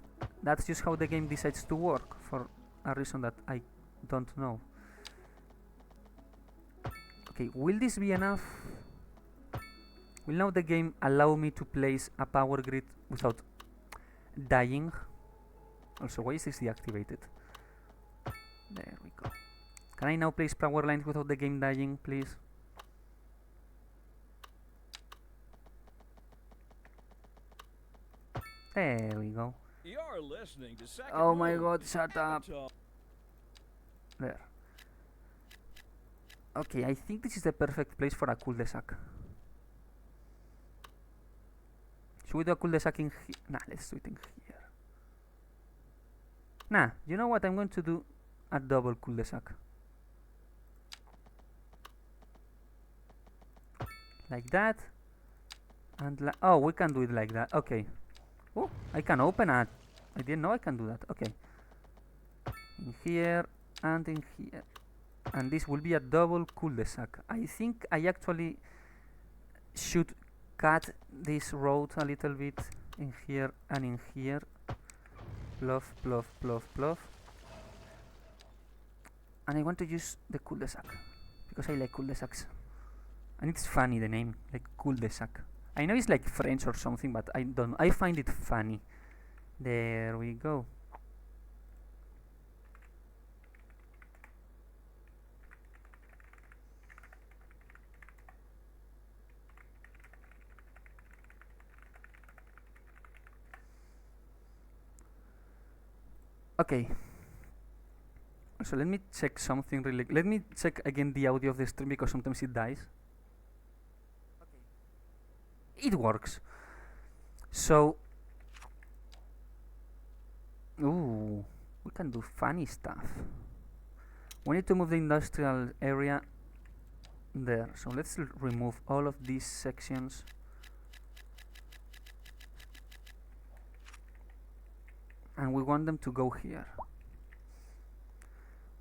[SPEAKER 1] that's just how the game decides to work. For a reason that I don't know. Okay, will this be enough? Will now the game allow me to place a power grid without dying? Also, why is this deactivated? There we go. Can I now place power lines without the game dying, please? There we go.
[SPEAKER 6] You're listening to Second
[SPEAKER 1] Oh my
[SPEAKER 6] Move.
[SPEAKER 1] god, shut up. There. Okay, I think this is the perfect place for a cul-de-sac. Should we do a cul-de-sac in here? Nah, let's do it in here. Nah, you know what? I'm going to do a double cul-de-sac. Like that. And oh, we can do it like that. Okay. Oh, I can open it. I didn't know I can do that. Okay. In here and in here. And this will be a double cul-de-sac. I think I actually should cut this road a little bit in here and in here. Plof, plof, plof, plof. And I want to use the cul-de-sac because I like cul-de-sacs. And it's funny, the name, like cul-de-sac. I know it's like French or something, but I don't. I find it funny. There we go. Okay. So let me check something really. Let me check again the audio of the stream because sometimes it dies. Okay. It works. So, ooh, we can do funny stuff. We need to move the industrial area there. So let's remove all of these sections. And we want them to go here.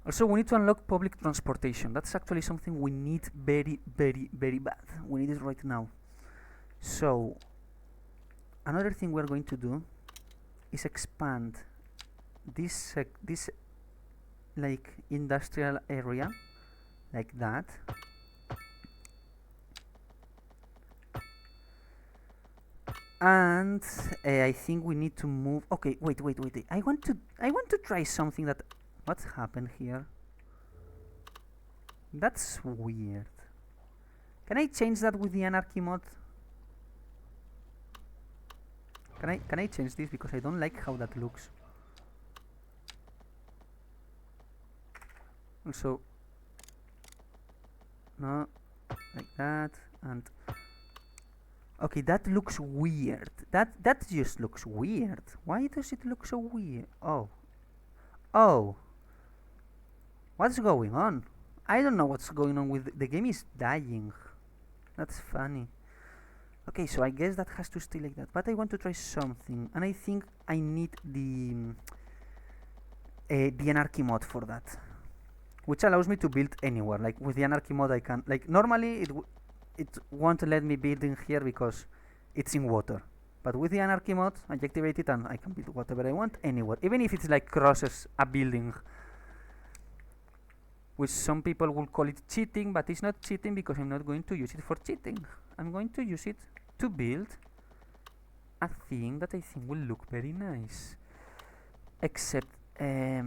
[SPEAKER 1] Also, we need to unlock public transportation. That's actually something we need very, very, very bad. We need it right now. So, another thing we're going to do is expand this like industrial area like that. And I think we need to move. Okay, wait. I want to try something that. What's happened here? That's weird. Can I change that with the anarchy mod? Can I change this because I don't like how that looks. Also, no, like that, and okay, that looks weird. That just looks weird. Why does it look so weird? Oh, what's going on? I don't know what's going on with the game is dying. That's funny. Okay, so I guess that has to stay like that. But I want to try something, and I think I need the anarchy mod for that, which allows me to build anywhere. Like with the anarchy mod, I can normally it won't let me build in here because it's in water. But with the anarchy mod, I activate it and I can build whatever I want anywhere, even if it's like crosses a building, which some people will call it cheating, but it's not cheating because I'm not going to use it for cheating. I'm going to use it to build a thing that I think will look very nice. Except, let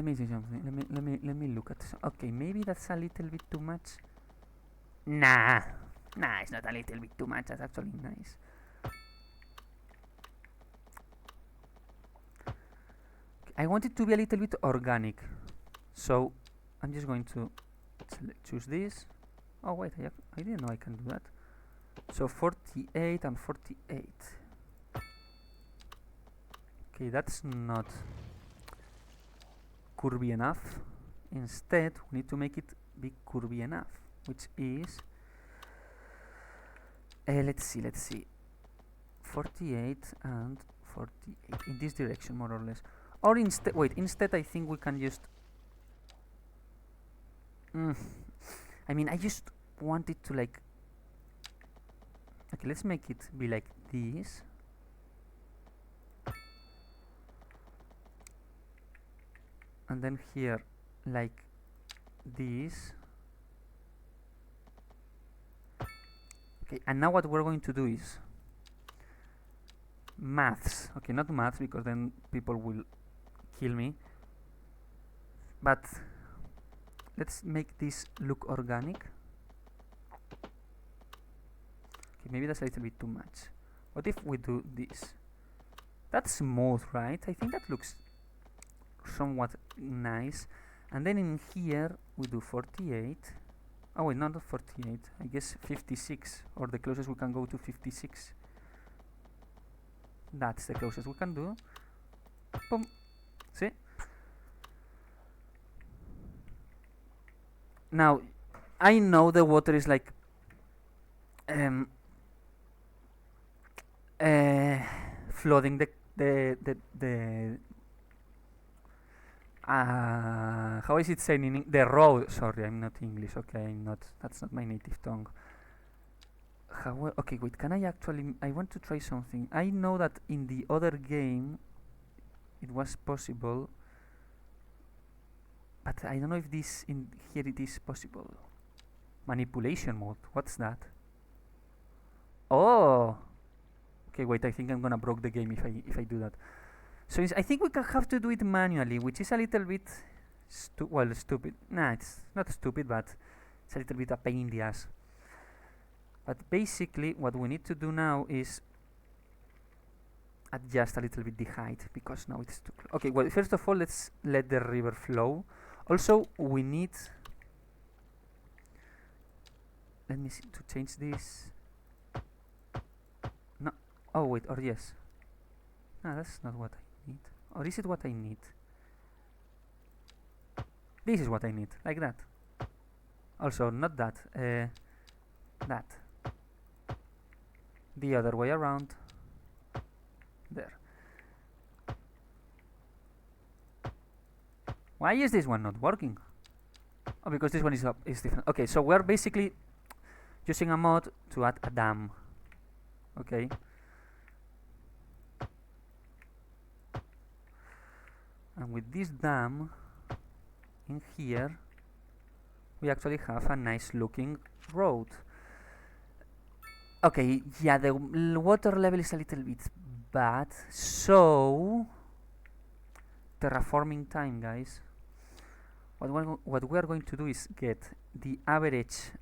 [SPEAKER 1] me do something. Let me look at. Okay, maybe that's a little bit too much. Nah, it's not a little bit too much. That's actually nice. Okay, I want it to be a little bit organic. So I'm just going to choose this. Oh wait, I didn't know I can do that. So 48 and 48. Okay, that's not curvy enough. Instead, we need to make it be curvy enough, which is let's see 48 and 48 in this direction more or less. Or instead I think we can just I mean, I just want it to like. Okay, let's make it be like this. And then here, like this. Okay, and now what we're going to do is maths. Okay, not maths because then people will kill me. But let's make this look organic. Okay, maybe that's a little bit too much. What if we do this? That's smooth, right? I think that looks somewhat nice. And then in here we do 48. Oh wait, not 48. I guess 56, or the closest we can go to 56. That's the closest we can do. Boom. See? Now, I know the water is like flooding the how is it saying in the road? Sorry, I'm not English. Okay, I'm not. That's not my native tongue. Okay, wait. Can I actually? I want to try something. I know that in the other game it was possible, but I don't know if this in here it is possible. Manipulation mode. What's that? Oh. Okay, wait. I think I'm gonna broke the game if I do that. So I think we can have to do it manually, which is a little bit stupid. Nah, it's not stupid, but it's a little bit a pain in the ass. But basically, what we need to do now is adjust a little bit the height because now it's too close. Okay, well, first of all, let's let the river flow. Also, we need. Let me see to change this. No. Oh wait, or yes. No, that's not what I need. Or is it what I need? This is what I need, like that. Also, not that. That. The other way around. There. Why is this one not working? Oh, because this one is different. Okay, so we're basically using a mod to add a dam. Okay. And with this dam in here, we actually have a nice looking road. Okay, yeah, the water level is a little bit bad, so terraforming time, guys. What we are going to do is get the average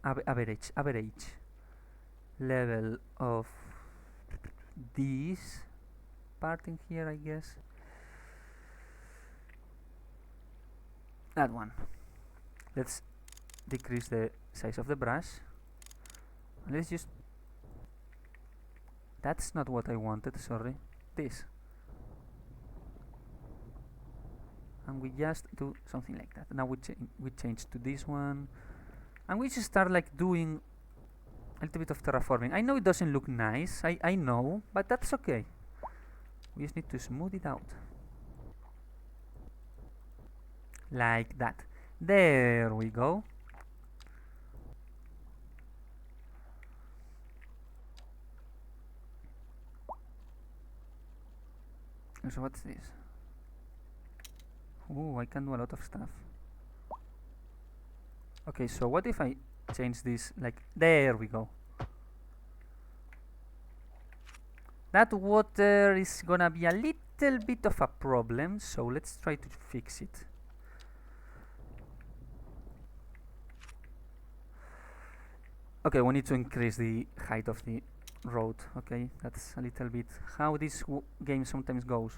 [SPEAKER 1] level of this part in here, I guess. That one. Let's decrease the size of the brush. Let's just... That's not what I wanted, sorry. This. And we just do something like that. Now we change to this one. And we just start like doing a little bit of terraforming. I know it doesn't look nice, I know, but that's okay. We just need to smooth it out. Like that. There we go. So what's this? Oh, I can do a lot of stuff. Okay, so what if I change this like... There we go. That water is gonna be a little bit of a problem, so let's try to fix it. Okay, we need to increase the height of the road. Okay, that's a little bit how this game sometimes goes.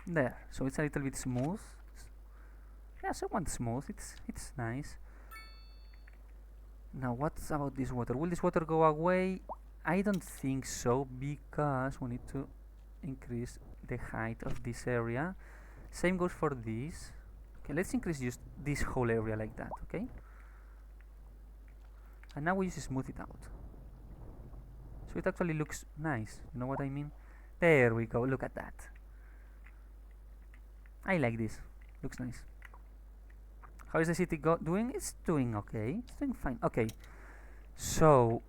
[SPEAKER 1] There, so it's a little bit smooth. Yeah, somewhat smooth. It's nice. Now, what about this water? Will this water go away? I don't think so, because we need to increase the height of this area. Same goes for this. Okay, let's increase just this whole area like that, okay? And now we just smooth it out. So it actually looks nice, you know what I mean? There we go, look at that. I like this, looks nice. How is the city doing? It's doing okay, it's doing fine. Okay, so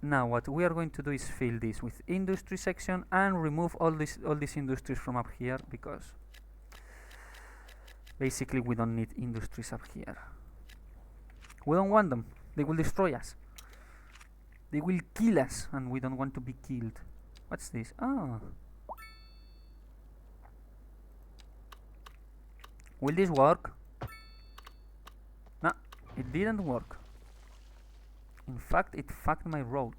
[SPEAKER 1] now what we are going to do is fill this with industry section and remove all these industries from up here, because basically we don't need industries up here. We don't want them. They will destroy us. They will kill us, and we don't want to be killed. What's this? Ah. Will this work? No, it didn't work. In fact, it fucked my road.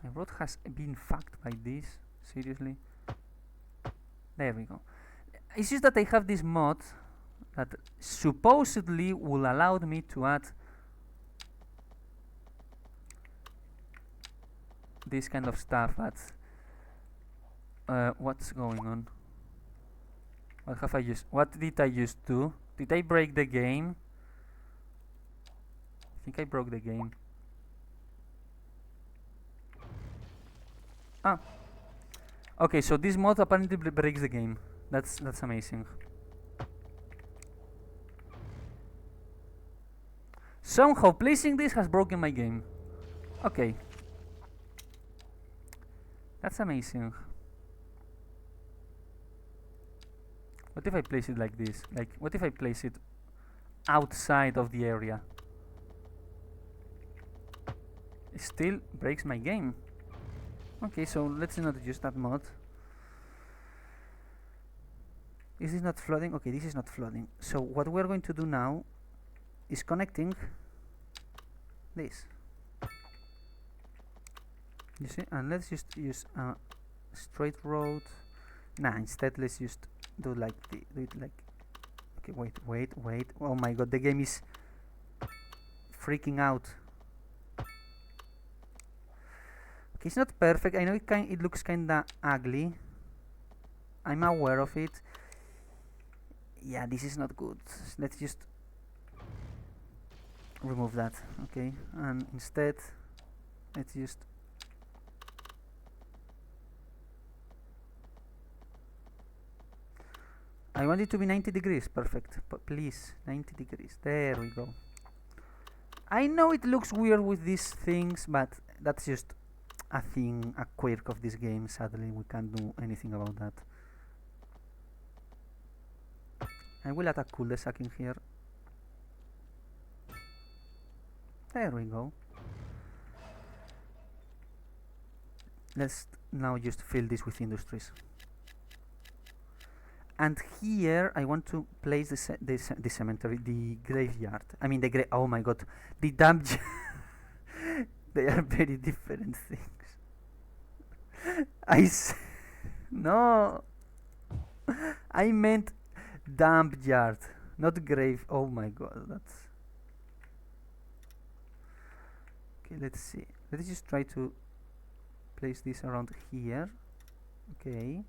[SPEAKER 1] My road has been fucked by this. Seriously. There we go. It's just that I have this mod that supposedly will allow me to add this kind of stuff, but what's going on? What have I used? What did I just do? Did I break the game? I think I broke the game. Ah. Okay, so this mod apparently breaks the game. That's amazing. Somehow placing this has broken my game. Okay. That's amazing. What if I place it like this? Like, what if I place it outside of the area? It still breaks my game. Okay, so let's not use that mod. Is this not flooding? Okay, this is not flooding. So what we're going to do now is connecting this. You see? And let's just use a straight road. Nah, instead let's just do it like okay, wait. Oh my god, the game is freaking out. Okay, it's not perfect. I know it looks kinda ugly. I'm aware of it. Yeah, this is not good. Let's just remove that, okay? And instead, let's just I want it to be 90 degrees, perfect. But please, 90 degrees. There we go. I know it looks weird with these things, but that's just a thing, a quirk of this game. Sadly, we can't do anything about that. I will add a cul-de-sac in here. There we go. Let's now just fill this with industries. And here I want to place the cemetery, the graveyard. I mean oh my god, the dump. They are very different things. No, I meant dump yard, not grave. Oh my god, that's okay. Let's see. Let's just try to place this around here. Okay.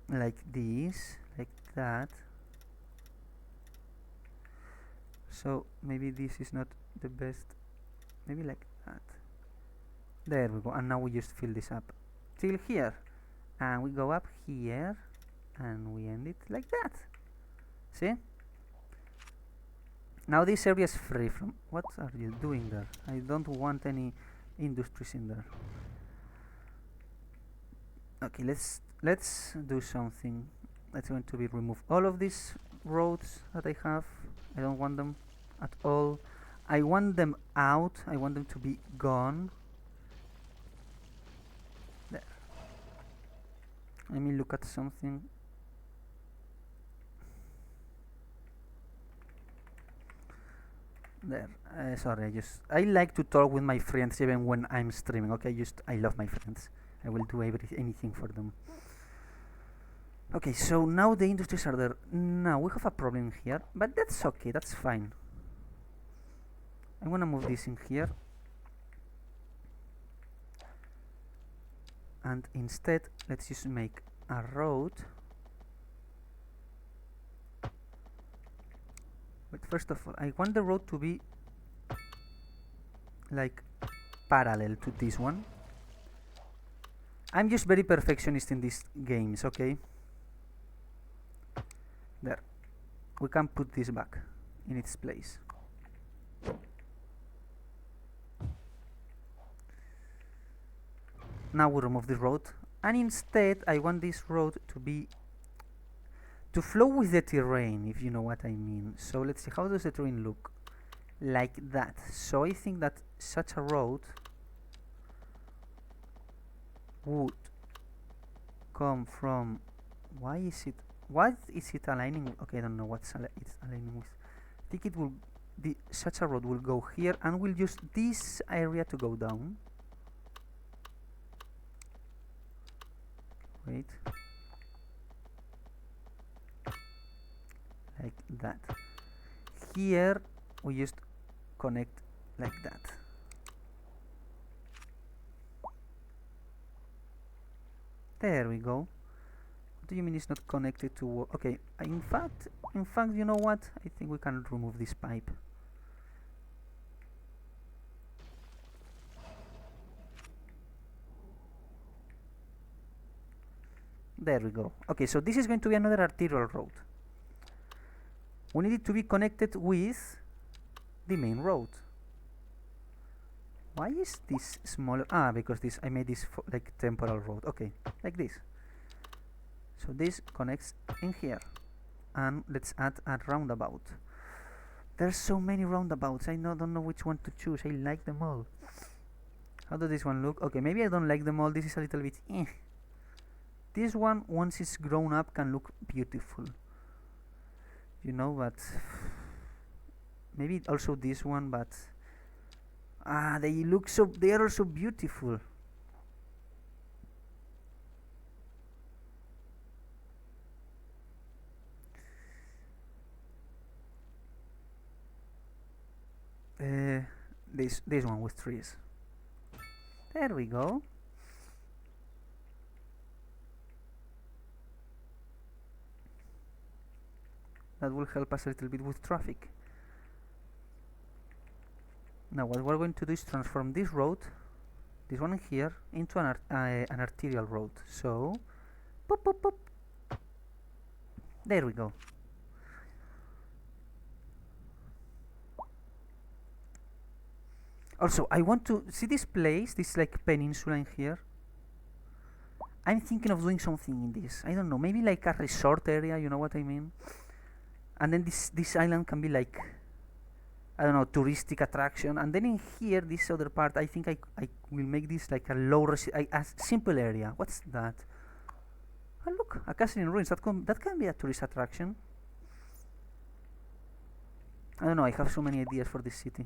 [SPEAKER 1] Like this, like that. So maybe this is not the best. Maybe like that. There we go. And now we just fill this up till here, and we go up here, and we end it like that. See? Now this area is free from. What are you doing there? I don't want any industries in there. Okay, let's do something. That's going to be remove all of these roads that I have. I don't want them at all. I want them out. I want them to be gone. There. Let me look at something. There. Sorry, I like to talk with my friends even when I'm streaming. Okay, I love my friends. I will do anything for them. Okay, so now the industries are there. Now we have a problem here, but that's okay. That's fine. I'm gonna move this in here, and instead let's just make a road. But first of all, I want the road to be like parallel to this one. I'm just very perfectionist in these games, okay? There. We can put this back in its place. Now we remove the road, and instead I want this road to flow with the terrain, if you know what I mean. So let's see, how does the terrain look? Like that. So I think that such a road would come from, what is it aligning with? Okay, I don't know what's it's aligning with. I think it will, such a road will go here, and we'll use this area to go down. Wait, like that. Here we just connect like that. There we go. What do you mean it's not connected to? Okay, in fact, you know what? I think we can remove this pipe. There we go. Okay, so this is going to be another arterial road. We need it to be connected with the main road. Why is this smaller? Ah, because I made this like temporal road. Okay, like this. So this connects in here. And let's add a roundabout. There's so many roundabouts. I don't know which one to choose. I like them all. How does this one look? Okay, maybe I don't like them all. This is a little bit This one, once it's grown up, can look beautiful. You know, but maybe also this one, but they are also beautiful. This one with trees. There we go. That will help us a little bit with traffic. Now what we're going to do is transform this road, this one here, into an arterial road. So, boop, boop, boop. There we go. Also, I want to see this place, this like peninsula in here. I'm thinking of doing something in this. I don't know, maybe like a resort area, you know what I mean? And then this island can be like, I don't know, touristic attraction. And then in here, this other part, I think I will make this like a a simple area. What's that? Oh look, a castle in ruins. That can be a tourist attraction. I don't know, I have so many ideas for this city.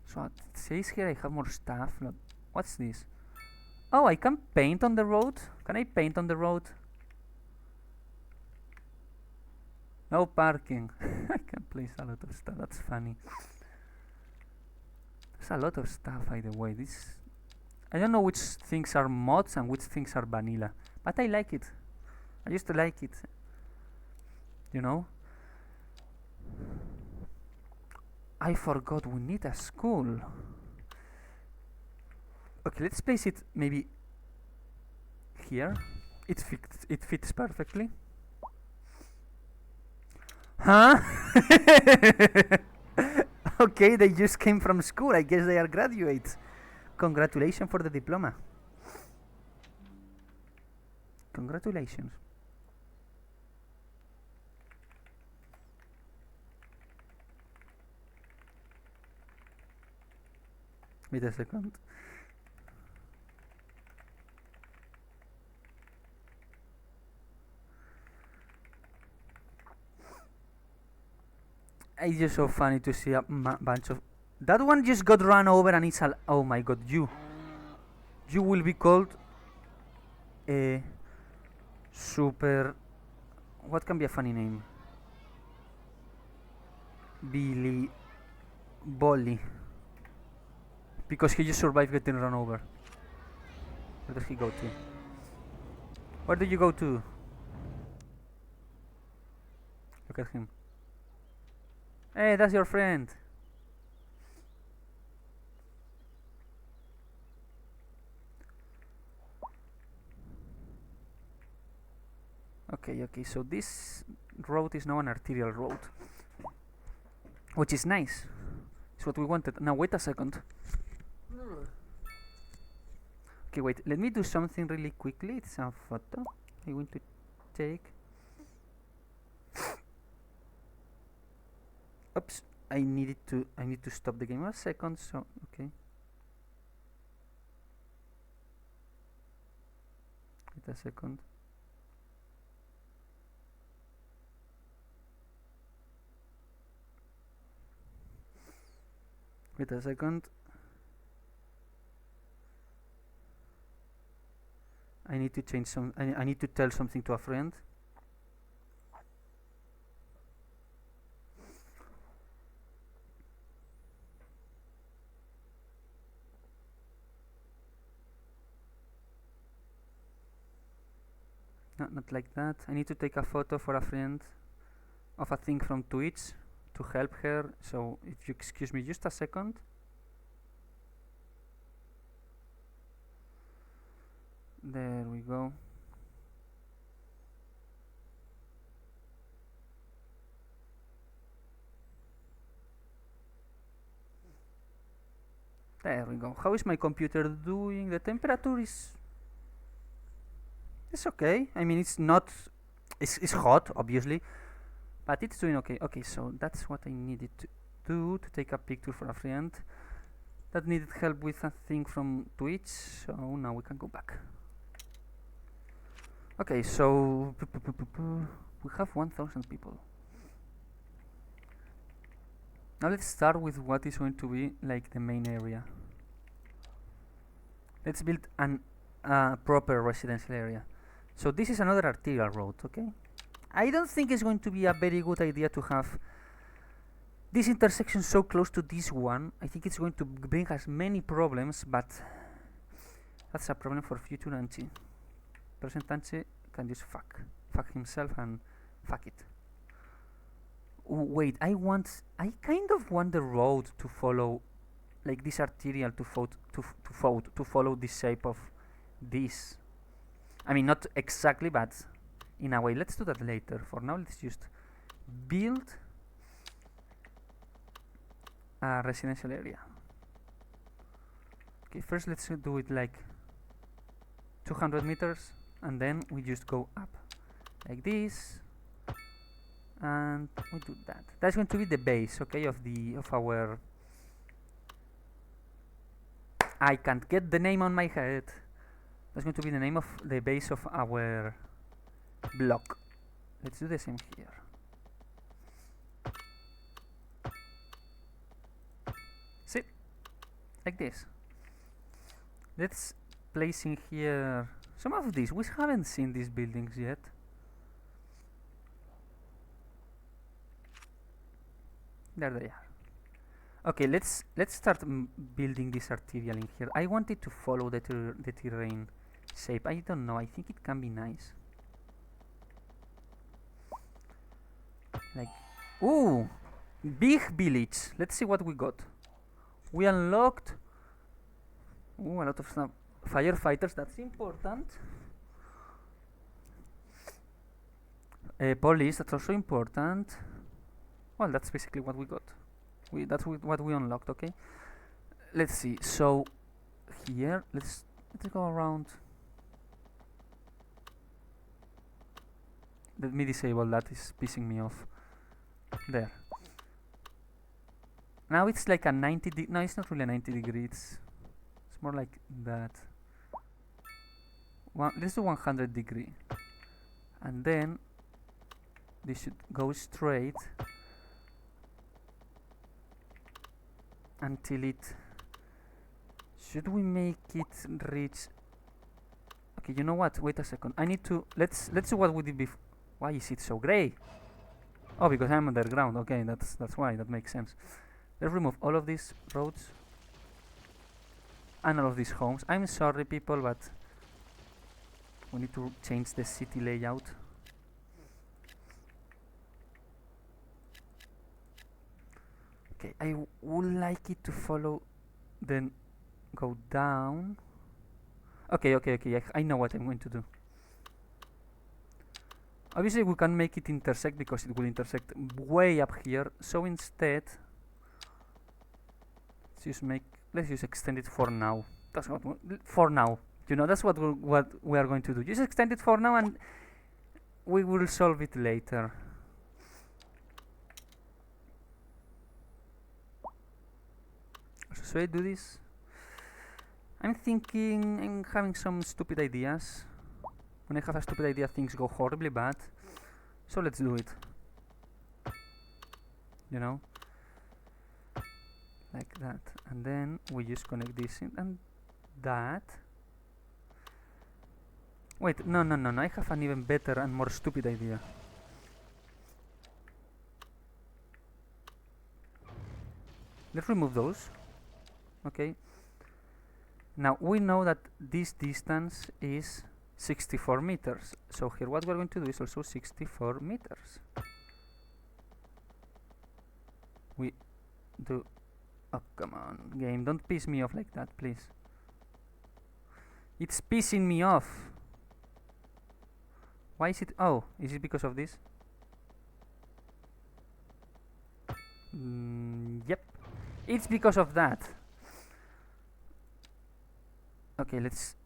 [SPEAKER 1] So it says here I have more stuff. Look, what's this? Oh, I can paint on the road? Can I paint on the road? No parking. I can place a lot of stuff. That's funny. There's a lot of stuff, by the way. This, I don't know which things are mods and which things are vanilla, but I like it. I used to like it. You know? I forgot we need a school. Okay, let's place it maybe here. It fits perfectly. Huh? Okay, they just came from school. I guess they are graduates. Congratulations for the diploma. Congratulations. Wait a second. It's just so funny to see a bunch of... That one just got run over and it's oh my god, you will be called a super... What can be a funny name? Billy Bolly. Because he just survived getting run over. Where does he go to? Where did you go to? Look at him. Hey, that's your friend. Okay, so this road is now an arterial road, which is nice. It's what we wanted. Now wait a second. Okay, wait, let me do something really quickly. It's a photo I want to take. Oops, I need to stop the game a second, so okay. Wait a second. Wait a second. I need to change some. I need to tell something to a friend. No, not like that. I need to take a photo for a friend of a thing from Twitch to help her. So if you excuse me just a second. There we go. There we go. How is my computer doing? The temperature is... It's okay. I mean, it's not... It's hot, obviously. But it's doing okay. Okay, so that's what I needed to do, to take a picture for a friend that needed help with a thing from Twitch. So now we can go back. Okay, so we have 1,000 people. Now let's start with what is going to be like the main area. Let's build an proper residential area. So this is another arterial road, okay? I don't think it's going to be a very good idea to have this intersection so close to this one. I think it's going to bring us many problems, but that's a problem for future Anchi. Present Anchi can just fuck himself and fuck it. Wait, I kind of want the road to follow, like this arterial to follow the shape of this. I mean, not exactly, but in a way. Let's do that later. For now, let's just build a residential area. Okay, first let's do it like 200 meters, and then we just go up like this, and we do that. That's going to be the base, okay, of our. I can't get the name on my head. That's going to be the name of the base of our block. Let's do the same here. See, like this. Let's place in here some of these. We haven't seen these buildings yet. There they are. Okay, let's start building this arterial in here. I wanted to follow the terrain shape. I don't know. I think it can be nice. Like, ooh, big village. Let's see what we got. We unlocked a lot of stuff. Firefighters, that's important. Police, that's also important. Well, that's basically what we got. That's what we unlocked. Okay. Let's see. So here, let's go around. Let me disable that. Is pissing me off. There. Now it's like a 90. No, it's not really a 90 degrees. It's more like that. Let's do 100 degree, and then this should go straight until it. Should we make it reach? Okay, you know what? Wait a second. I need to. Let's do what we did before. Why is it so gray? Oh, because I'm underground. Okay, that's why. That makes sense. Let's remove all of these roads and all of these homes. I'm sorry, people, but we need to change the city layout. Okay, I would like it to follow, then go down. Okay. I know what I'm going to do. Obviously, we can make it intersect because it will intersect way up here. So instead, let's just extend it for now. That's what for now. You know, that's what we are going to do. Just extend it for now, and we will solve it later. So should I do this? I'm having some stupid ideas. When I have a stupid idea, things go horribly bad. So let's do it. You know? Like that. And then we just connect this in and that. Wait, no. I have an even better and more stupid idea. Let's remove those. Okay. Now we know that this distance is 64 meters. So here what we're going to do is also 64 meters. We do... Oh, come on, game. Don't piss me off like that, please. It's pissing me off. Why is it... Oh, is it because of this? Yep. It's because of that. Okay, let's...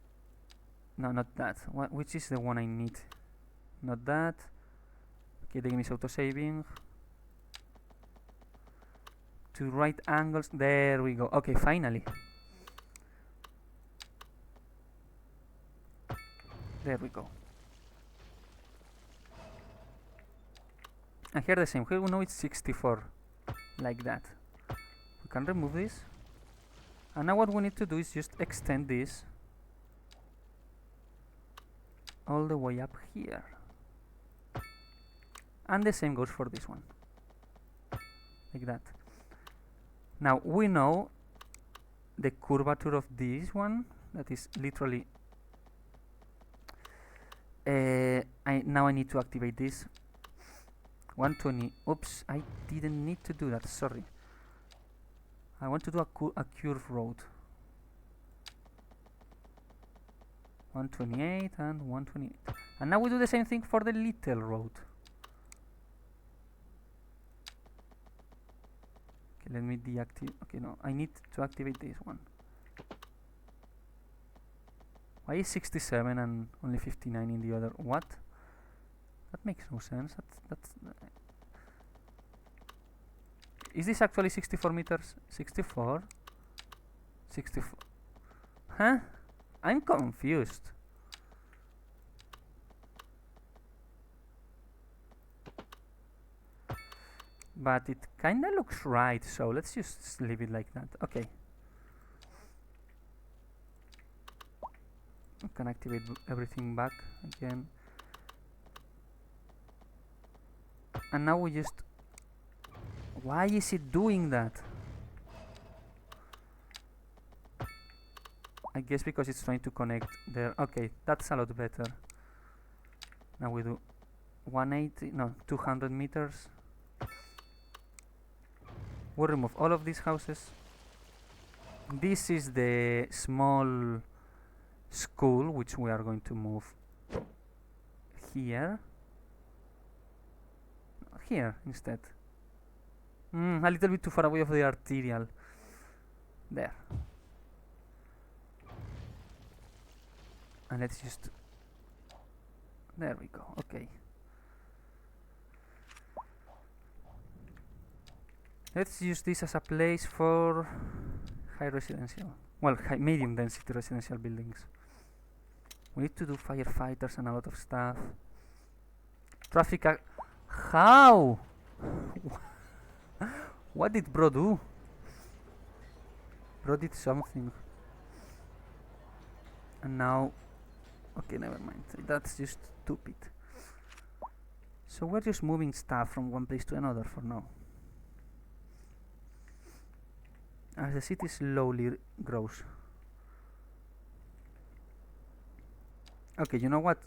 [SPEAKER 1] No, not that. Which is the one I need? Not that. Okay, the game is auto-saving. To right angles. There we go. Okay, finally. There we go. And here the same. Here we know it's 64. Like that. We can remove this. And now what we need to do is just extend this all the way up here. And the same goes for this one. Like that. Now we know the curvature of this one. That is literally... now I need to activate this. 120. Oops, I didn't need to do that. Sorry. I want to do a curve road. 128 and 128. And now we do the same thing for the little road. Okay, let me deactivate. Okay, no, I need to activate this one. Why is 67 and only 59 in the other? What? That makes no sense. Is this actually 64 meters? 64? 64? Huh? I'm confused. But it kinda looks right, so let's just leave it like that. Okay. We can activate everything back again. And now we just... Why is it doing that? I guess because it's trying to connect there. Okay, that's a lot better. Now we do 180, no, 200 meters. We'll remove all of these houses. This is the small school, which we are going to move here. Here instead. A little bit too far away of the arterial. There. And let's just... There we go, okay. Let's use this as a place for high residential, well, high medium density residential buildings. We need to do firefighters and a lot of stuff. Traffic. How? What did bro do? Bro did something. And now, okay, never mind. That's just stupid. So we're just moving stuff from one place to another for now. As the city slowly grows. Okay, you know what?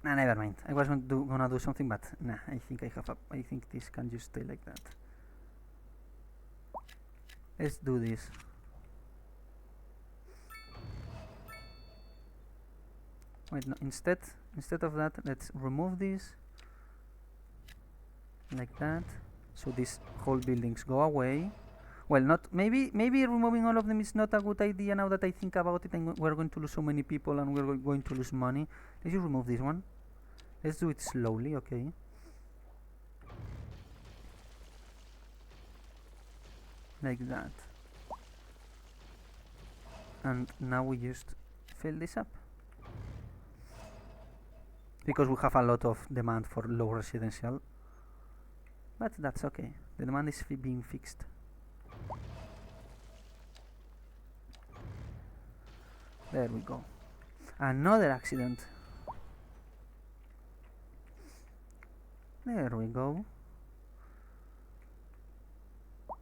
[SPEAKER 1] Nah, never mind. I was gonna do something, but nah. I think this can just stay like that. Let's do this. Wait, no. Instead of that, let's remove this like that. So these whole buildings go away. Well, not maybe removing all of them is not a good idea now that I think about it, and we're going to lose so many people and we're going to lose money. Let's just remove this one. Let's do it slowly, okay? Like that. And now we just fill this up. Because we have a lot of demand for low residential. But that's okay. The demand is being fixed. There we go. Another accident. There we go. I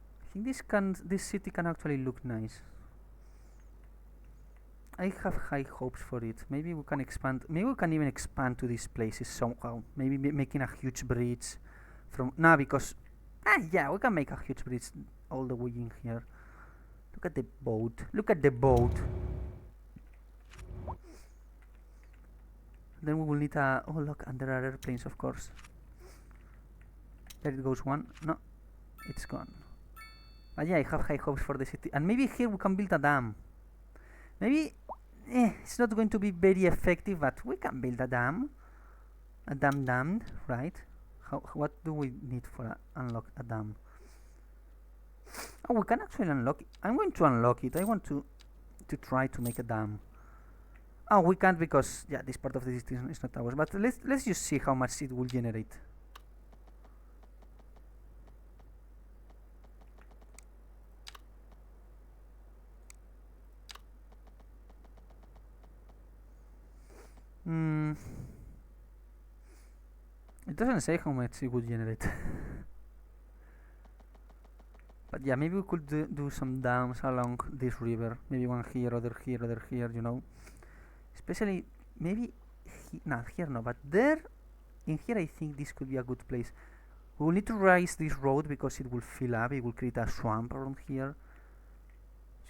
[SPEAKER 1] think this city can actually look nice. I have high hopes for it. Maybe we can expand. Maybe we can even expand to these places somehow. Maybe making a huge bridge from because yeah, we can make a huge bridge all the way in here. Look at the boat. Look at the boat. Then we will need a... Oh look, and there are airplanes, of course. There it goes one. No, it's gone. But yeah, I have high hopes for the city. And maybe here we can build a dam. Maybe it's not going to be very effective, but we can build a dam. A dam, right? What do we need for unlock a dam? Oh, we can actually unlock it. I'm going to unlock it. I want to try to make a dam. Oh, we can't because yeah, this part of the system is not ours. But let's just see how much it will generate. It doesn't say how much it would generate. But yeah, maybe we could do some dams along this river. Maybe one here, other here, you know. Especially, maybe, not here, no, but there, in here I think this could be a good place. We will need to raise this road because it will fill up, it will create a swamp around here.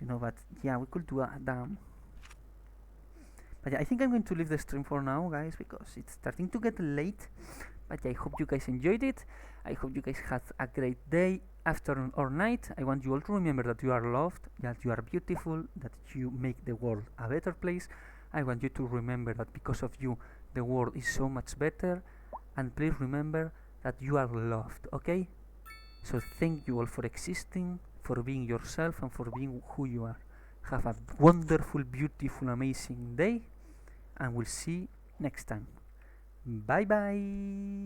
[SPEAKER 1] You know, but yeah, we could do a dam. But yeah, I think I'm going to leave the stream for now, guys, because it's starting to get late. But yeah, I hope you guys enjoyed it. I hope you guys had a great day, afternoon, or night. I want you all to remember that you are loved, that you are beautiful, that you make the world a better place. I want you to remember that because of you, the world is so much better. And please remember that you are loved, okay? So thank you all for existing, for being yourself, and for being who you are. Have a wonderful, beautiful, amazing day, and we'll see next time. Bye bye.